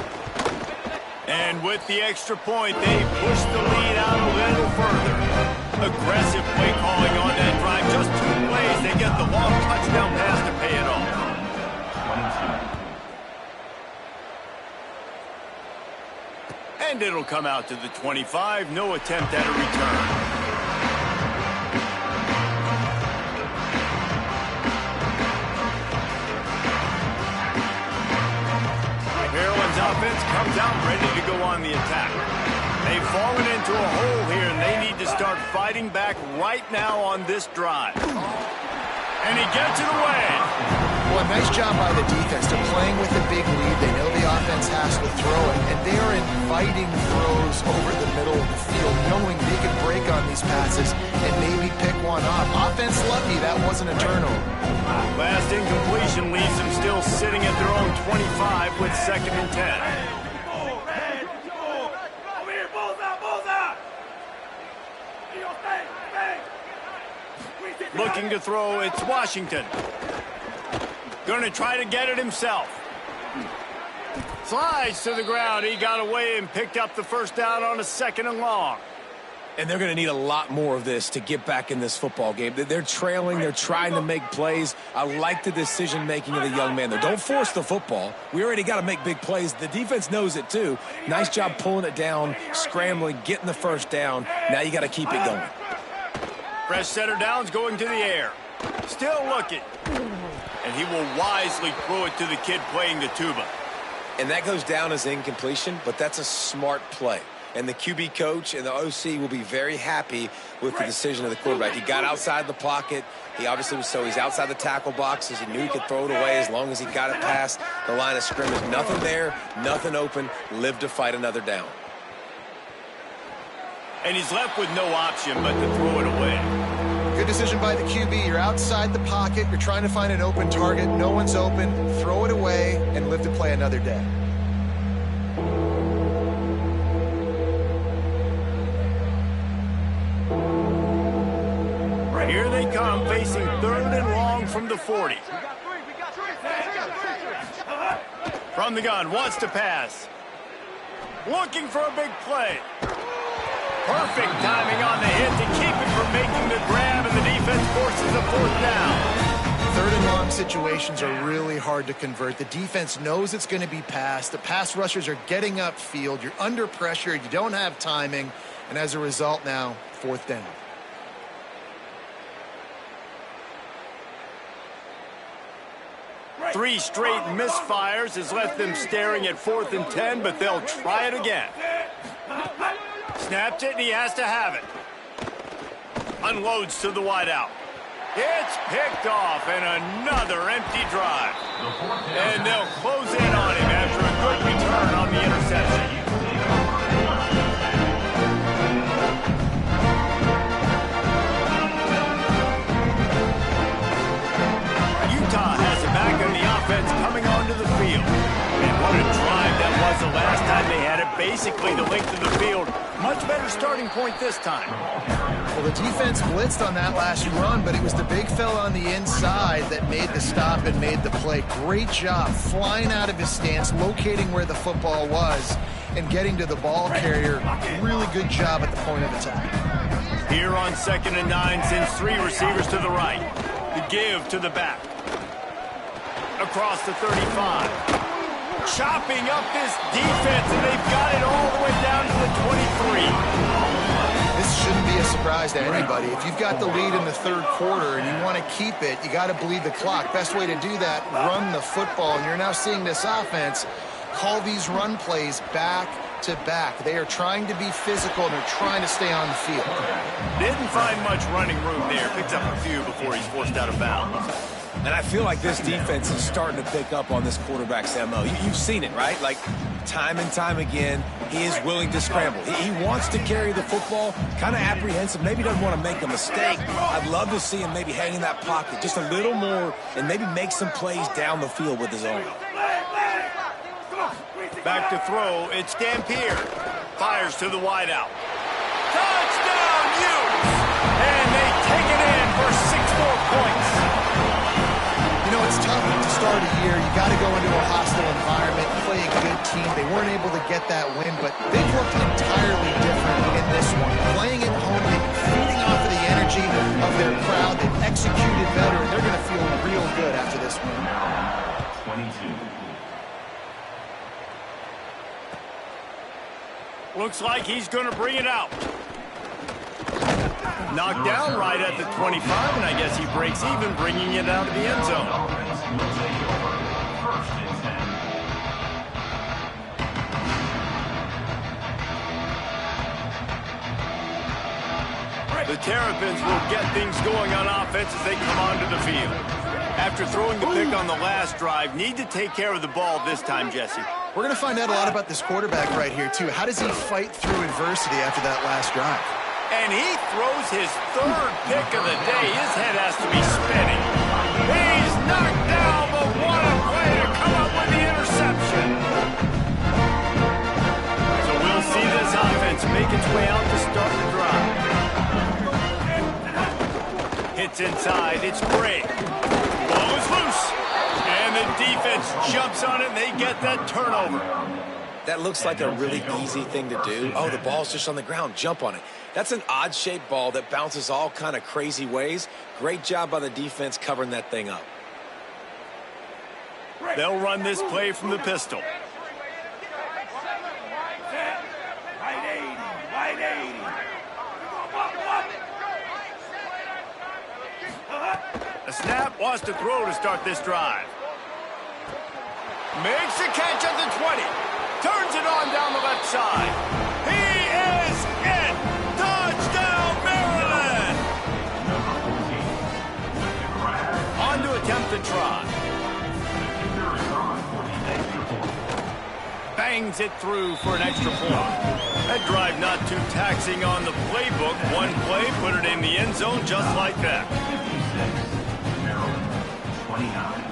And with the extra point, they push the lead out a little further. Aggressive play calling on that drive. Just 2 plays, they get the long touchdown pass to pay it off.
22.
And it'll come out to the 25. No attempt at a return. Maryland's offense comes out ready to go on the attack. They've fallen into a hole here, and they need to start fighting back right now on this drive. And he gets it away.
Well, nice job by the defense. They're playing with a big lead. They know the offense has to throw it, and they are inviting throws over the middle of the field, knowing they could break on these passes and maybe pick one off. Offense lucky that wasn't a turnover.
Last incompletion leaves them still sitting at their own 25 with 2nd and 10.
Over here, bullseye, bullseye!
Looking to throw, it's Washington. Going to try to get it himself. Slides to the ground. He got away and picked up the first down on a 2nd and long.
And they're going to need a lot more of this to get back in this football game. They're trailing. They're trying to make plays. I like the decision-making of the young man there. Don't force the football. We already got to make big plays. The defense knows it, too. Nice job pulling it down, scrambling, getting the first down. Now you got to keep it going.
Fresh set of downs going to the air. Still looking. And he will wisely throw it to the kid playing the tuba.
And that goes down as incompletion, but that's a smart play. And the QB coach and the OC will be very happy with the decision of the quarterback. He got outside the pocket. He obviously was he's outside the tackle boxes. He knew he could throw it away as long as he got it past the line of scrimmage. Nothing there, nothing open. Live to fight another down.
And he's left with no option but to throw it away.
Good decision by the QB. You're outside the pocket. You're trying to find an open target. No one's open. Throw it away and live to play another day.
Here they come, facing 3rd and long from the 40. From the gun, wants to pass. Looking for a big play. Perfect timing on the hit to keep it from making the grab, and the defense forces a 4th down.
3rd and long situations are really hard to convert. The defense knows it's going to be passed. The pass rushers are getting upfield. You're under pressure. You don't have timing. And as a result now, 4th down.
Three straight misfires has left them staring at 4th and 10, but they'll try it again. Snapped it, and he has to have it. Unloads to the wideout. It's picked off, and another empty drive. And they'll close in on him after a good return on the interception. Utah has it back on the offense coming onto the field. And what a drive that was the last time they had it. Basically the length of the field. Much better starting point this time.
Well, the defense blitzed on that last run, but it was the big fella on the inside that made the stop and made the play. Great job flying out of his stance, locating where the football was, and getting to the ball carrier. Really good job at the point of attack.
Here on 2nd and 9, sends 3 receivers to the right. The give to the back. Across the 35. Chopping up this defense, and they've got it all the way down to the 23.
This shouldn't be a surprise to anybody. If you've got the lead in the 3rd quarter and you want to keep it, you got to bleed the clock. Best way to do that, run the football. And you're now seeing this offense call these run plays back to back. They are trying to be physical, and they're trying to stay on the field.
Didn't find much running room there. Picks up a few before he's forced out of bounds.
And I feel like this defense is starting to pick up on this quarterback's MO. You've seen it, right? Like, time and time again, he is willing to scramble. He wants to carry the football, kind of apprehensive, maybe doesn't want to make a mistake. I'd love to see him maybe hang in that pocket just a little more and maybe make some plays down the field with his arm.
Back to throw, it's Dampier. Fires to the wideout. Touchdown, Utes! And they take it in for 6 more points.
You know, it's tough to start a year. You got to go into a hostile environment, play a good team. They weren't able to get that win, but they've looked entirely different in this one. Playing at home, they've been feeding off of the energy of their crowd. They've executed better, and they're going to feel real good after this win.
22.
Looks like he's going to bring it out. Knocked down right at the 25, and I guess he breaks even, bringing it out of the end zone. The Terrapins will get things going on offense as they come onto the field. After throwing the pick on the last drive, need to take care of the ball this time, Jesse.
We're going to find out a lot about this quarterback right here, too. How does he fight through adversity after that last drive?
And he throws his 3rd pick of the day. His head has to be spinning. He's knocked down, but what a way to come up with the interception. So we'll see this offense make its way out to start the drive. Hits inside, it's Gray. Ball is loose. And the defense jumps on it, and they get that turnover.
That looks like a really easy thing to do. Oh, the ball's just on the ground. Jump on it. That's an odd-shaped ball that bounces all kind of crazy ways. Great job by the defense covering that thing up.
They'll run this play from the pistol. A snap, wants to throw to start this drive. Makes the catch at the 20. Turns it on down the left side. He is in. Touchdown, Maryland. On to attempt the try. Bangs it through for an extra point. That drive not too taxing on the playbook. One play, put it in the end zone just like that.
Maryland, 29.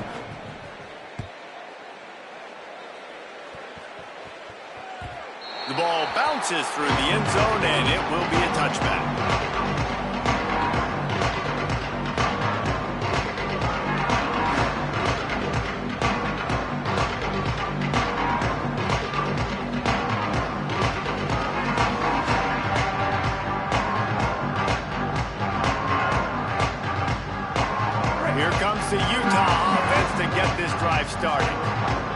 The ball bounces through the end zone, and it will be a touchback. Here comes the Utah offense to get this drive started.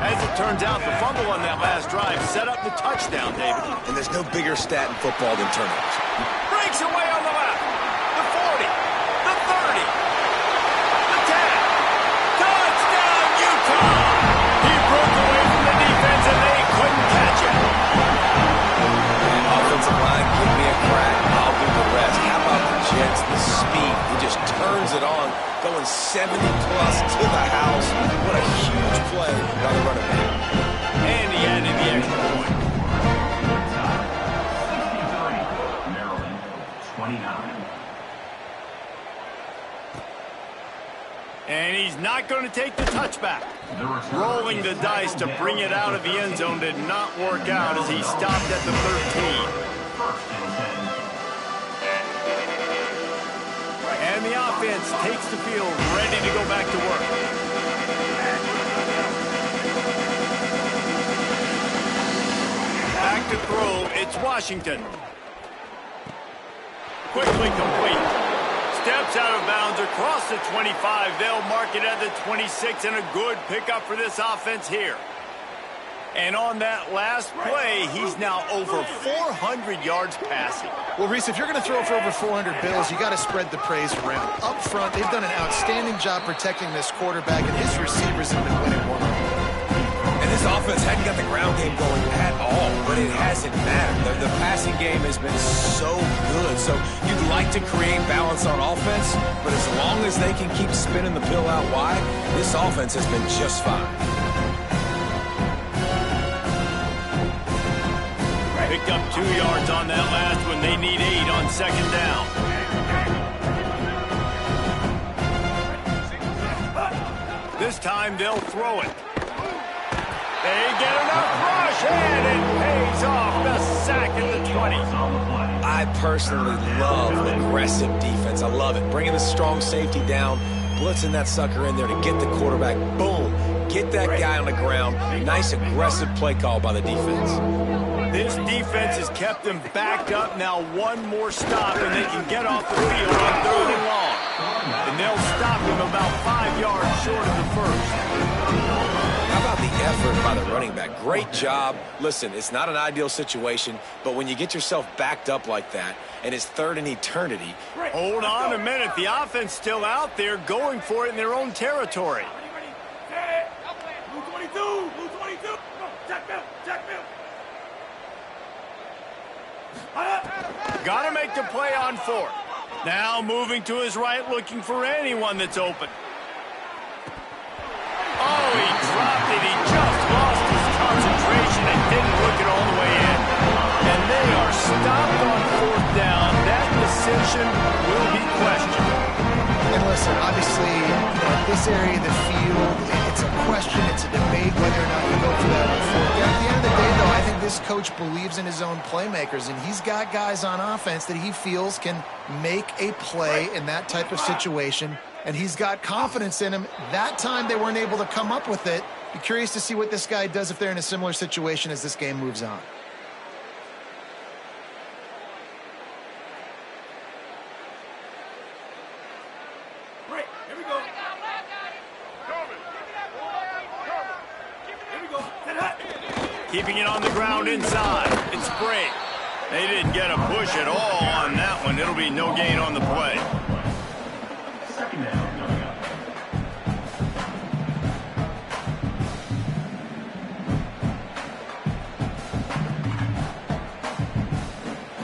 As it turns out, the fumble on that last drive set up the touchdown, David.
And there's no bigger stat in football than turnovers.
Breaks away on the left. The 40. The 30. The 10. Touchdown, Utah! He broke away from the defense, and they couldn't catch him.
Offensive line, give me a crack. I'll do the rest. How about the Jets, the speed? He just turns it on, going 70-plus to the house. What a huge play by the running back.
And he added the extra point.
Maryland, 29.
And he's not going to take the touchback. Rolling the dice to bring it out of the end zone did not work out as he stopped at the 13. And the offense takes the field, ready to go back to work. Back to throw, it's Washington. Quickly complete. Steps out of bounds across the 25. They'll mark it at the 26, and a good pickup for this offense here. And on that last play, he's now over 400 yards passing.
Well, Reese, if you're going to throw for over 400 bills, you got to spread the praise around. Up front, they've done an outstanding job protecting this quarterback, and his receivers have been winning one.
And this offense offense hadn't got the ground game going at all, but it hasn't mattered. The passing game has been so good. So you'd like to create balance on offense, but as long as they can keep spinning the pill out wide, this offense has been just fine.
Picked up 2 yards on that last one. They need 8 on second down. This time they'll throw it. They get enough rush, and it pays off. The sack at the 20.
I personally love aggressive defense. I love it. Bringing the strong safety down, blitzing that sucker in there to get the quarterback. Boom. Get that guy on the ground. Nice aggressive play call by the defense.
This defense has kept them backed up. Now one more stop, and they can get off the field on 3rd and long. And they'll stop him about 5 yards short of the first.
How about the effort by the running back? Great job. Listen, it's not an ideal situation, but when you get yourself backed up like that, and it's 3rd and eternity.
Hold on a minute. The offense still out there going for it in their own territory.
Blue 22, blue 22. Check Bill, check Bill.
Got to make the play on 4th. Now moving to his right, looking for anyone that's open. Oh, he dropped it. He just lost his concentration and didn't look it all the way in. And they are stopped on 4th down. That decision will be questioned.
And listen, obviously, this area of the field, it's a question, it's a debate whether or not you go for that on 4th down. At the end of the day, though, I think this coach believes in his own playmakers, and he's got guys on offense that he feels can make a play in that type of situation. And he's got confidence in him. That time they weren't able to come up with it. Be curious to see what this guy does if they're in a similar situation as this game moves on.
Right, here we go. Here we go. Set hot.
Keeping it on the ground inside. It's Bray. They didn't get a push at all on that one. It'll be no gain on the play.
Second down coming up.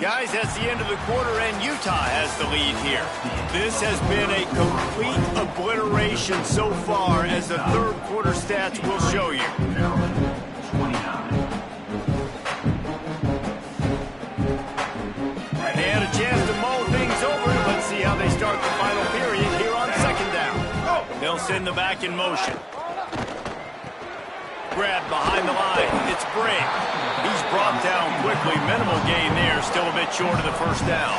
Guys, that's the end of the quarter, and Utah has the lead here. This has been a complete obliteration so far, as the 3rd quarter stats will show you.
29.
They had a chance to mull things over. Let's see how they start the final period here on second down. They'll send the back in motion. Grab behind the line. It's Bray. He's brought down quickly. Minimal gain there. Still a bit short of the first down.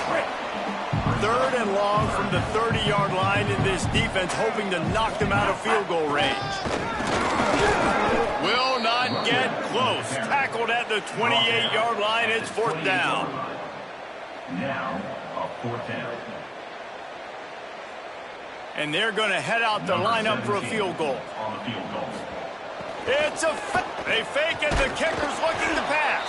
3rd and long from the 30-yard line, in this defense hoping to knock them out of field goal range. Will not get close. Tackled at the 28-yard line. It's 4th down.
Now, a 4th down.
And they're going to head out to line up for a field goal.
On the field goal.
It's a they fake it. The kicker's looking to pass.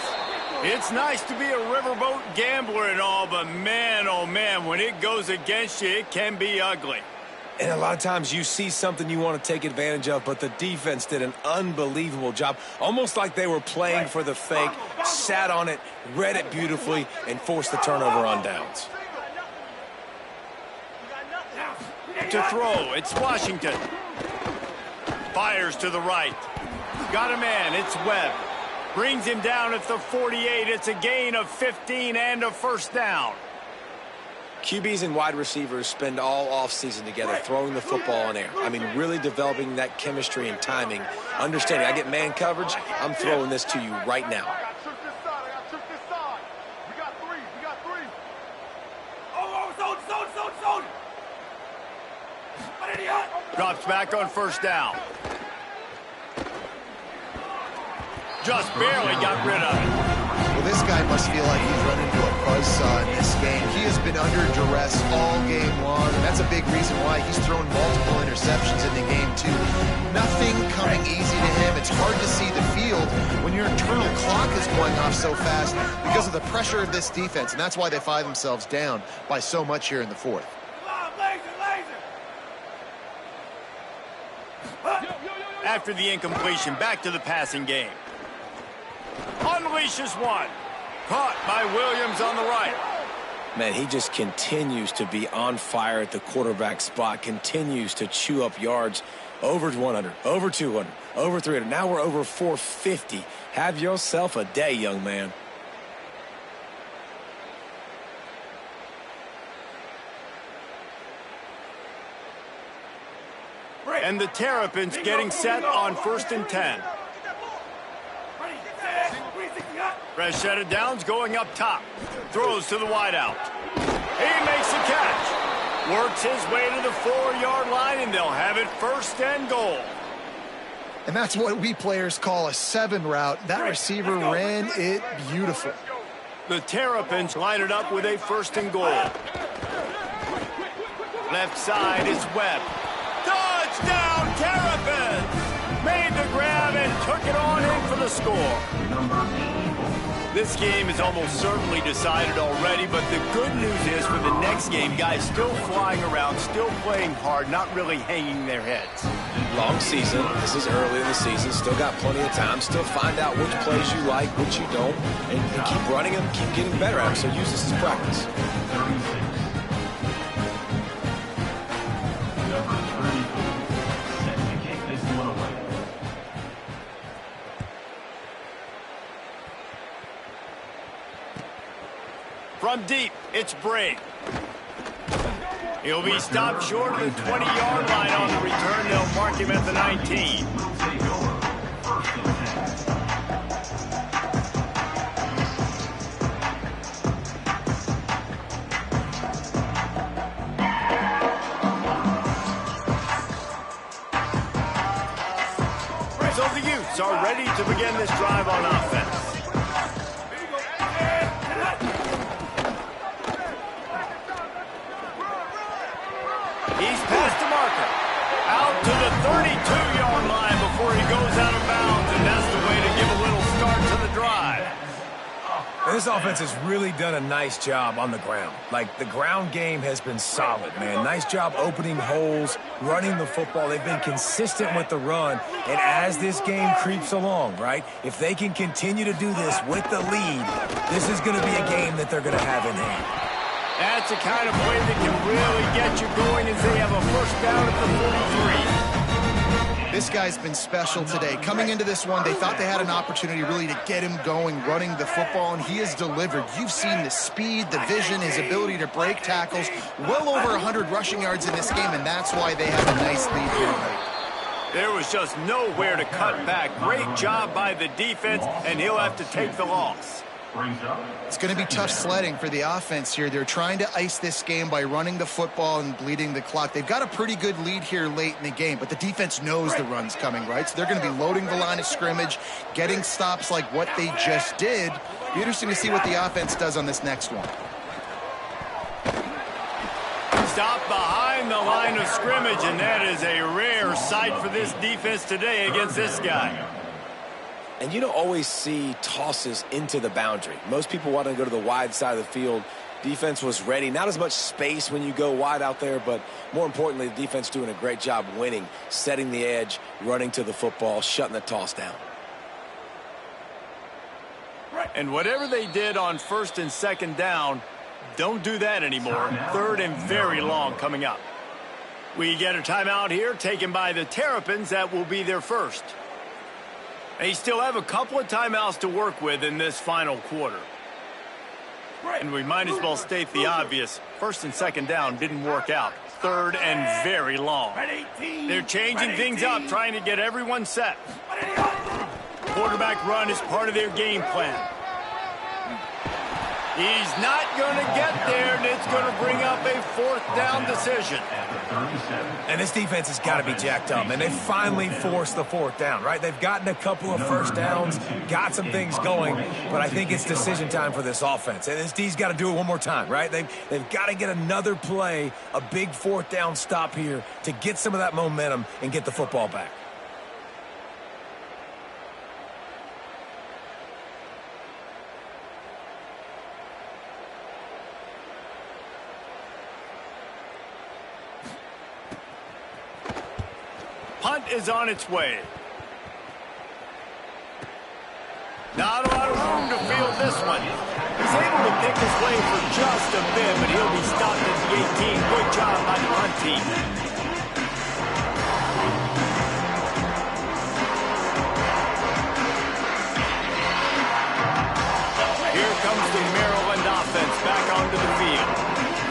It's nice to be a riverboat gambler and all, but man, oh man, when it goes against you, it can be ugly.
And a lot of times you see something you want to take advantage of, but the defense did an unbelievable job. Almost like they were playing for the fake, sat on it, read it beautifully, and forced the turnover on downs.
To throw, it's Washington. Fires to the right. Got a man, it's Webb. Brings him down at the 48. It's a gain of 15 and a first down.
QBs and wide receivers spend all offseason together throwing the football in air. I mean, really developing that chemistry and timing. Understanding, I get man coverage, I'm throwing this to you right now.
I got trick this side. I got trick this side. We got three. We got three. Sold. What idiot?
Drops back on first down. Just barely got rid of it.
Well, this guy must feel like he's run into a buzzsaw in this game. He has been under duress all game long, and that's a big reason why he's thrown multiple interceptions in the game, too. Nothing coming easy to him. It's hard to see the field when your internal clock is going off so fast because of the pressure of this defense, and that's why they find themselves down by so much here in the 4th.
After the incompletion, back to the passing game. Unleashes one. Caught by Williams on the right.
Man, he just continues to be on fire at the quarterback spot, continues to chew up yards. Over 100, over 200, over 300. Now we're over 450. Have yourself a day, young man.
And the Terrapins getting set on 1st and 10. Fresh set of downs going up top. Throws to the wideout. He makes the catch. Works his way to the 4-yard line, and they'll have it 1st and goal.
And that's what we players call a 7 route. That receiver ran it beautiful.
The Terrapins line it up with a 1st and goal. Left side is Webb. Touchdown, Terrapins! Made the grab and took it on in for the score. This game is almost certainly decided already, but the good news is for the next game, guys still flying around, still playing hard, not really hanging their heads.
Long season. This is early in the season. Still got plenty of time. Still find out which plays you like, which you don't, and keep running them, keep getting better at them. So use this as practice.
From deep, it's Brake. He'll be stopped short of the 20-yard line on the return. They'll mark him at the 19. So the Utes are ready to begin this drive on offense. He's past the marker. Out to the 32-yard line before he goes out of bounds, and that's the way to give a little start to the drive.
And this offense has really done a nice job on the ground. Like, the ground game has been solid, man. Nice job opening holes, running the football. They've been consistent with the run. And as this game creeps along, right, if they can continue to do this with the lead, this is going to be a game that they're going to have in hand.
That's the kind of play that can really get you going as they have a 1st down at the 43.
This guy's been special today. Coming into this one, they thought they had an opportunity really to get him going, running the football, and he has delivered. You've seen the speed, the vision, his ability to break tackles. Well over 100 rushing yards in this game, and that's why they have a nice lead here tonight.
There was just nowhere to cut back. Great job by the defense, and he'll have to take the loss.
It's going to be tough sledding for the offense here. They're trying to ice this game by running the football and bleeding the clock. They've got a pretty good lead here late in the game, but the defense knows the run's coming, right? So they're going to be loading the line of scrimmage, getting stops like what they just did. Be interesting to see what the offense does on this next one.
Stop behind the line of scrimmage, and that is a rare sight for this defense today against this guy.
And you don't always see tosses into the boundary. Most people want to go to the wide side of the field. Defense was ready. Not as much space when you go wide out there, but more importantly, the defense doing a great job winning, setting the edge, running to the football, shutting the toss down.
And whatever they did on 1st and 2nd down, don't do that anymore. 3rd and very long coming up. We get a timeout here taken by the Terrapins. That will be their 1st. They still have a couple of timeouts to work with in this final quarter. And we might as well state the obvious. 1st and 2nd down didn't work out. 3rd and very long. They're changing things up, trying to get everyone set. Quarterback run is part of their game plan. He's not going to get there, and it's going to bring up a 4th down decision.
And this defense has got to be jacked up, and they finally forced the 4th down, right? They've gotten a couple of 1st downs, got some things going, but I think it's decision time for this offense. And this D's got to do it one more time, right? They've got to get another play, a big 4th down stop here to get some of that momentum and get the football back.
Punt is on its way. Not a lot of room to field this one. He's able to pick his way for just a bit, but he'll be stopped at the 18. Good job by the punt team. Here comes the Maryland offense back onto the field.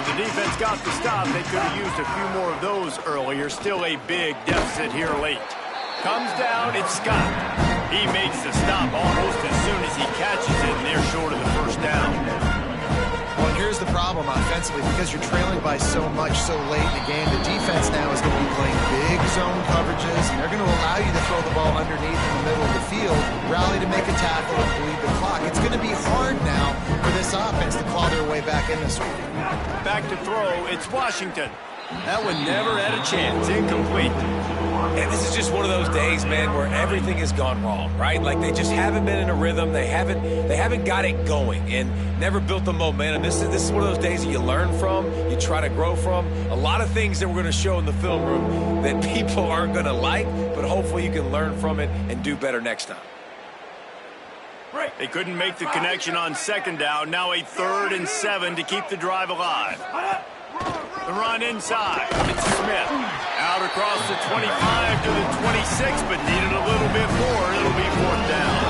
The defense got the stop. They could have used a few more of those earlier. Still a big deficit here late. Comes down, it's Scott. He makes the stop almost as soon as he catches it, and they're short of the first down.
Well, here's the problem offensively. Because you're trailing by so much so late in the game, the defense now is going to be playing big zone coverages, and they're going to allow you to throw the ball underneath in the middle of the field, rally to make a tackle, and bleed the clock. It's going to be hard now for this offense to claw their way back in this one.
Back to throw, it's Washington. That one never had a chance. Incomplete.
And this is just one of those days, man, where everything has gone wrong, right? Like they just haven't been in a rhythm. They haven't got it going and never built the momentum. This is one of those days that you learn from, you try to grow from. A lot of things that we're going to show in the film room that people aren't going to like, but hopefully you can learn from it and do better next time.
They couldn't make the connection on second down. Now a 3rd and 7 to keep the drive alive. The run inside. It's Smith. Out across the 25 to the 26, but needed a little bit more. It'll be 4th down.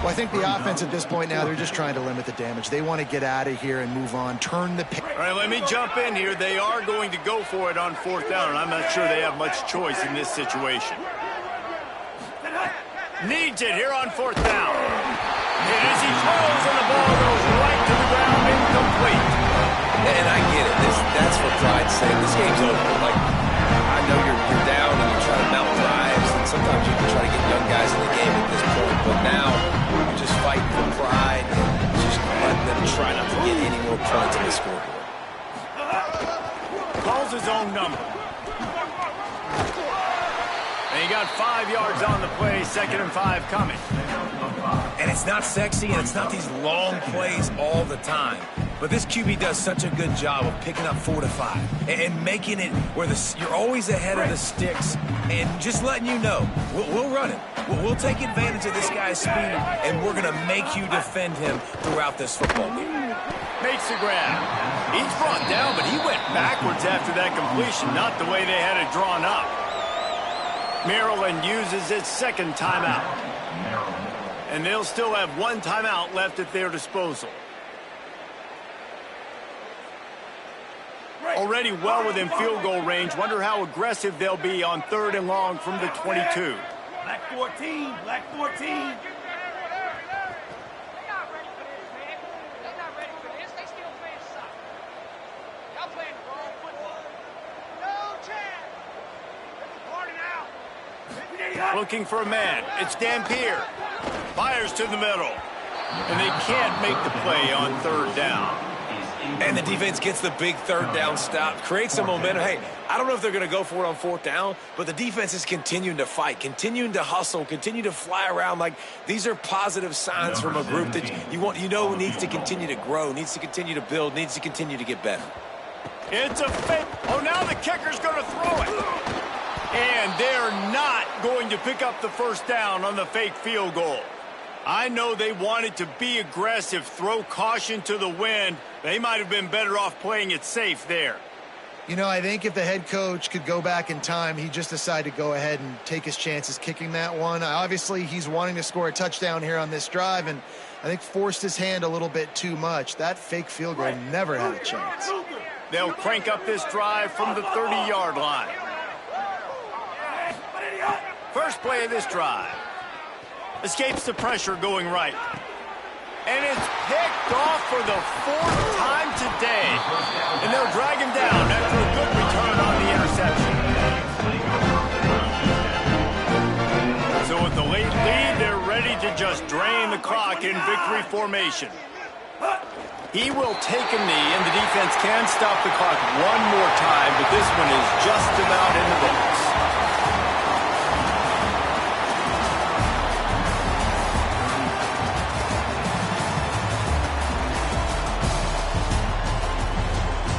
Well, I think the offense at this point now, they're just trying to limit the damage. They want to get out of here and move on. Turn the pace.
All right, let me jump in here. They are going to go for it on 4th down, and I'm not sure they have much choice in this situation. Needs it here on 4th down. And as he throws, and the ball goes right to the ground, incomplete.
And I get it. That's for pride's sake. This game's over. Like, I know you're down and you're trying to mount drives, and sometimes you can try to get young guys in the game at this point. But now you're just fighting for pride and just letting them try not to get any more points on the scoreboard.
Calls his own number. And he got 5 yards on the play. 2nd and 5 coming.
And it's not sexy, and it's not these long plays all the time. But this QB does such a good job of picking up 4 to 5 and making it where you're always ahead of the sticks and just letting you know, we'll run it. We'll take advantage of this guy's speed, and we're going to make you defend him throughout this football game.
Makes the grab. He's brought down, but he went backwards after that completion, not the way they had it drawn up. Maryland uses its 2nd timeout. And they'll still have 1 timeout left at their disposal. Already well within field goal range. Wonder how aggressive they'll be on 3rd and long from the 22.
Black 14, black 14.
Looking for a man. It's Dampier. Fires to the middle. And they can't make the play on 3rd down.
And the defense gets the big 3rd down stop, creates some momentum. Hey, I don't know if they're going to go for it on 4th down, but the defense is continuing to fight, continuing to hustle, continue to fly around. Like, these are positive signs from a group that needs to continue to grow, needs to continue to build, needs to continue to get better.
It's a fake. Oh, now the kicker's going to throw it. And they're not going to pick up the 1st down on the fake field goal. I know they wanted to be aggressive, throw caution to the wind. They might have been better off playing it safe there.
You know, I think if the head coach could go back in time, he just decided to go ahead and take his chances kicking that one. Obviously, he's wanting to score a touchdown here on this drive, and I think forced his hand a little bit too much. That fake field goal never had a chance.
They'll crank up this drive from the 30-yard line. First play of this drive. Escapes the pressure going right. And it's picked off for the 4th time today. And they'll drag him down after a good return on the interception. So with the late lead, they're ready to just drain the clock in victory formation. He will take a knee, and the defense can stop the clock one more time, but this one is just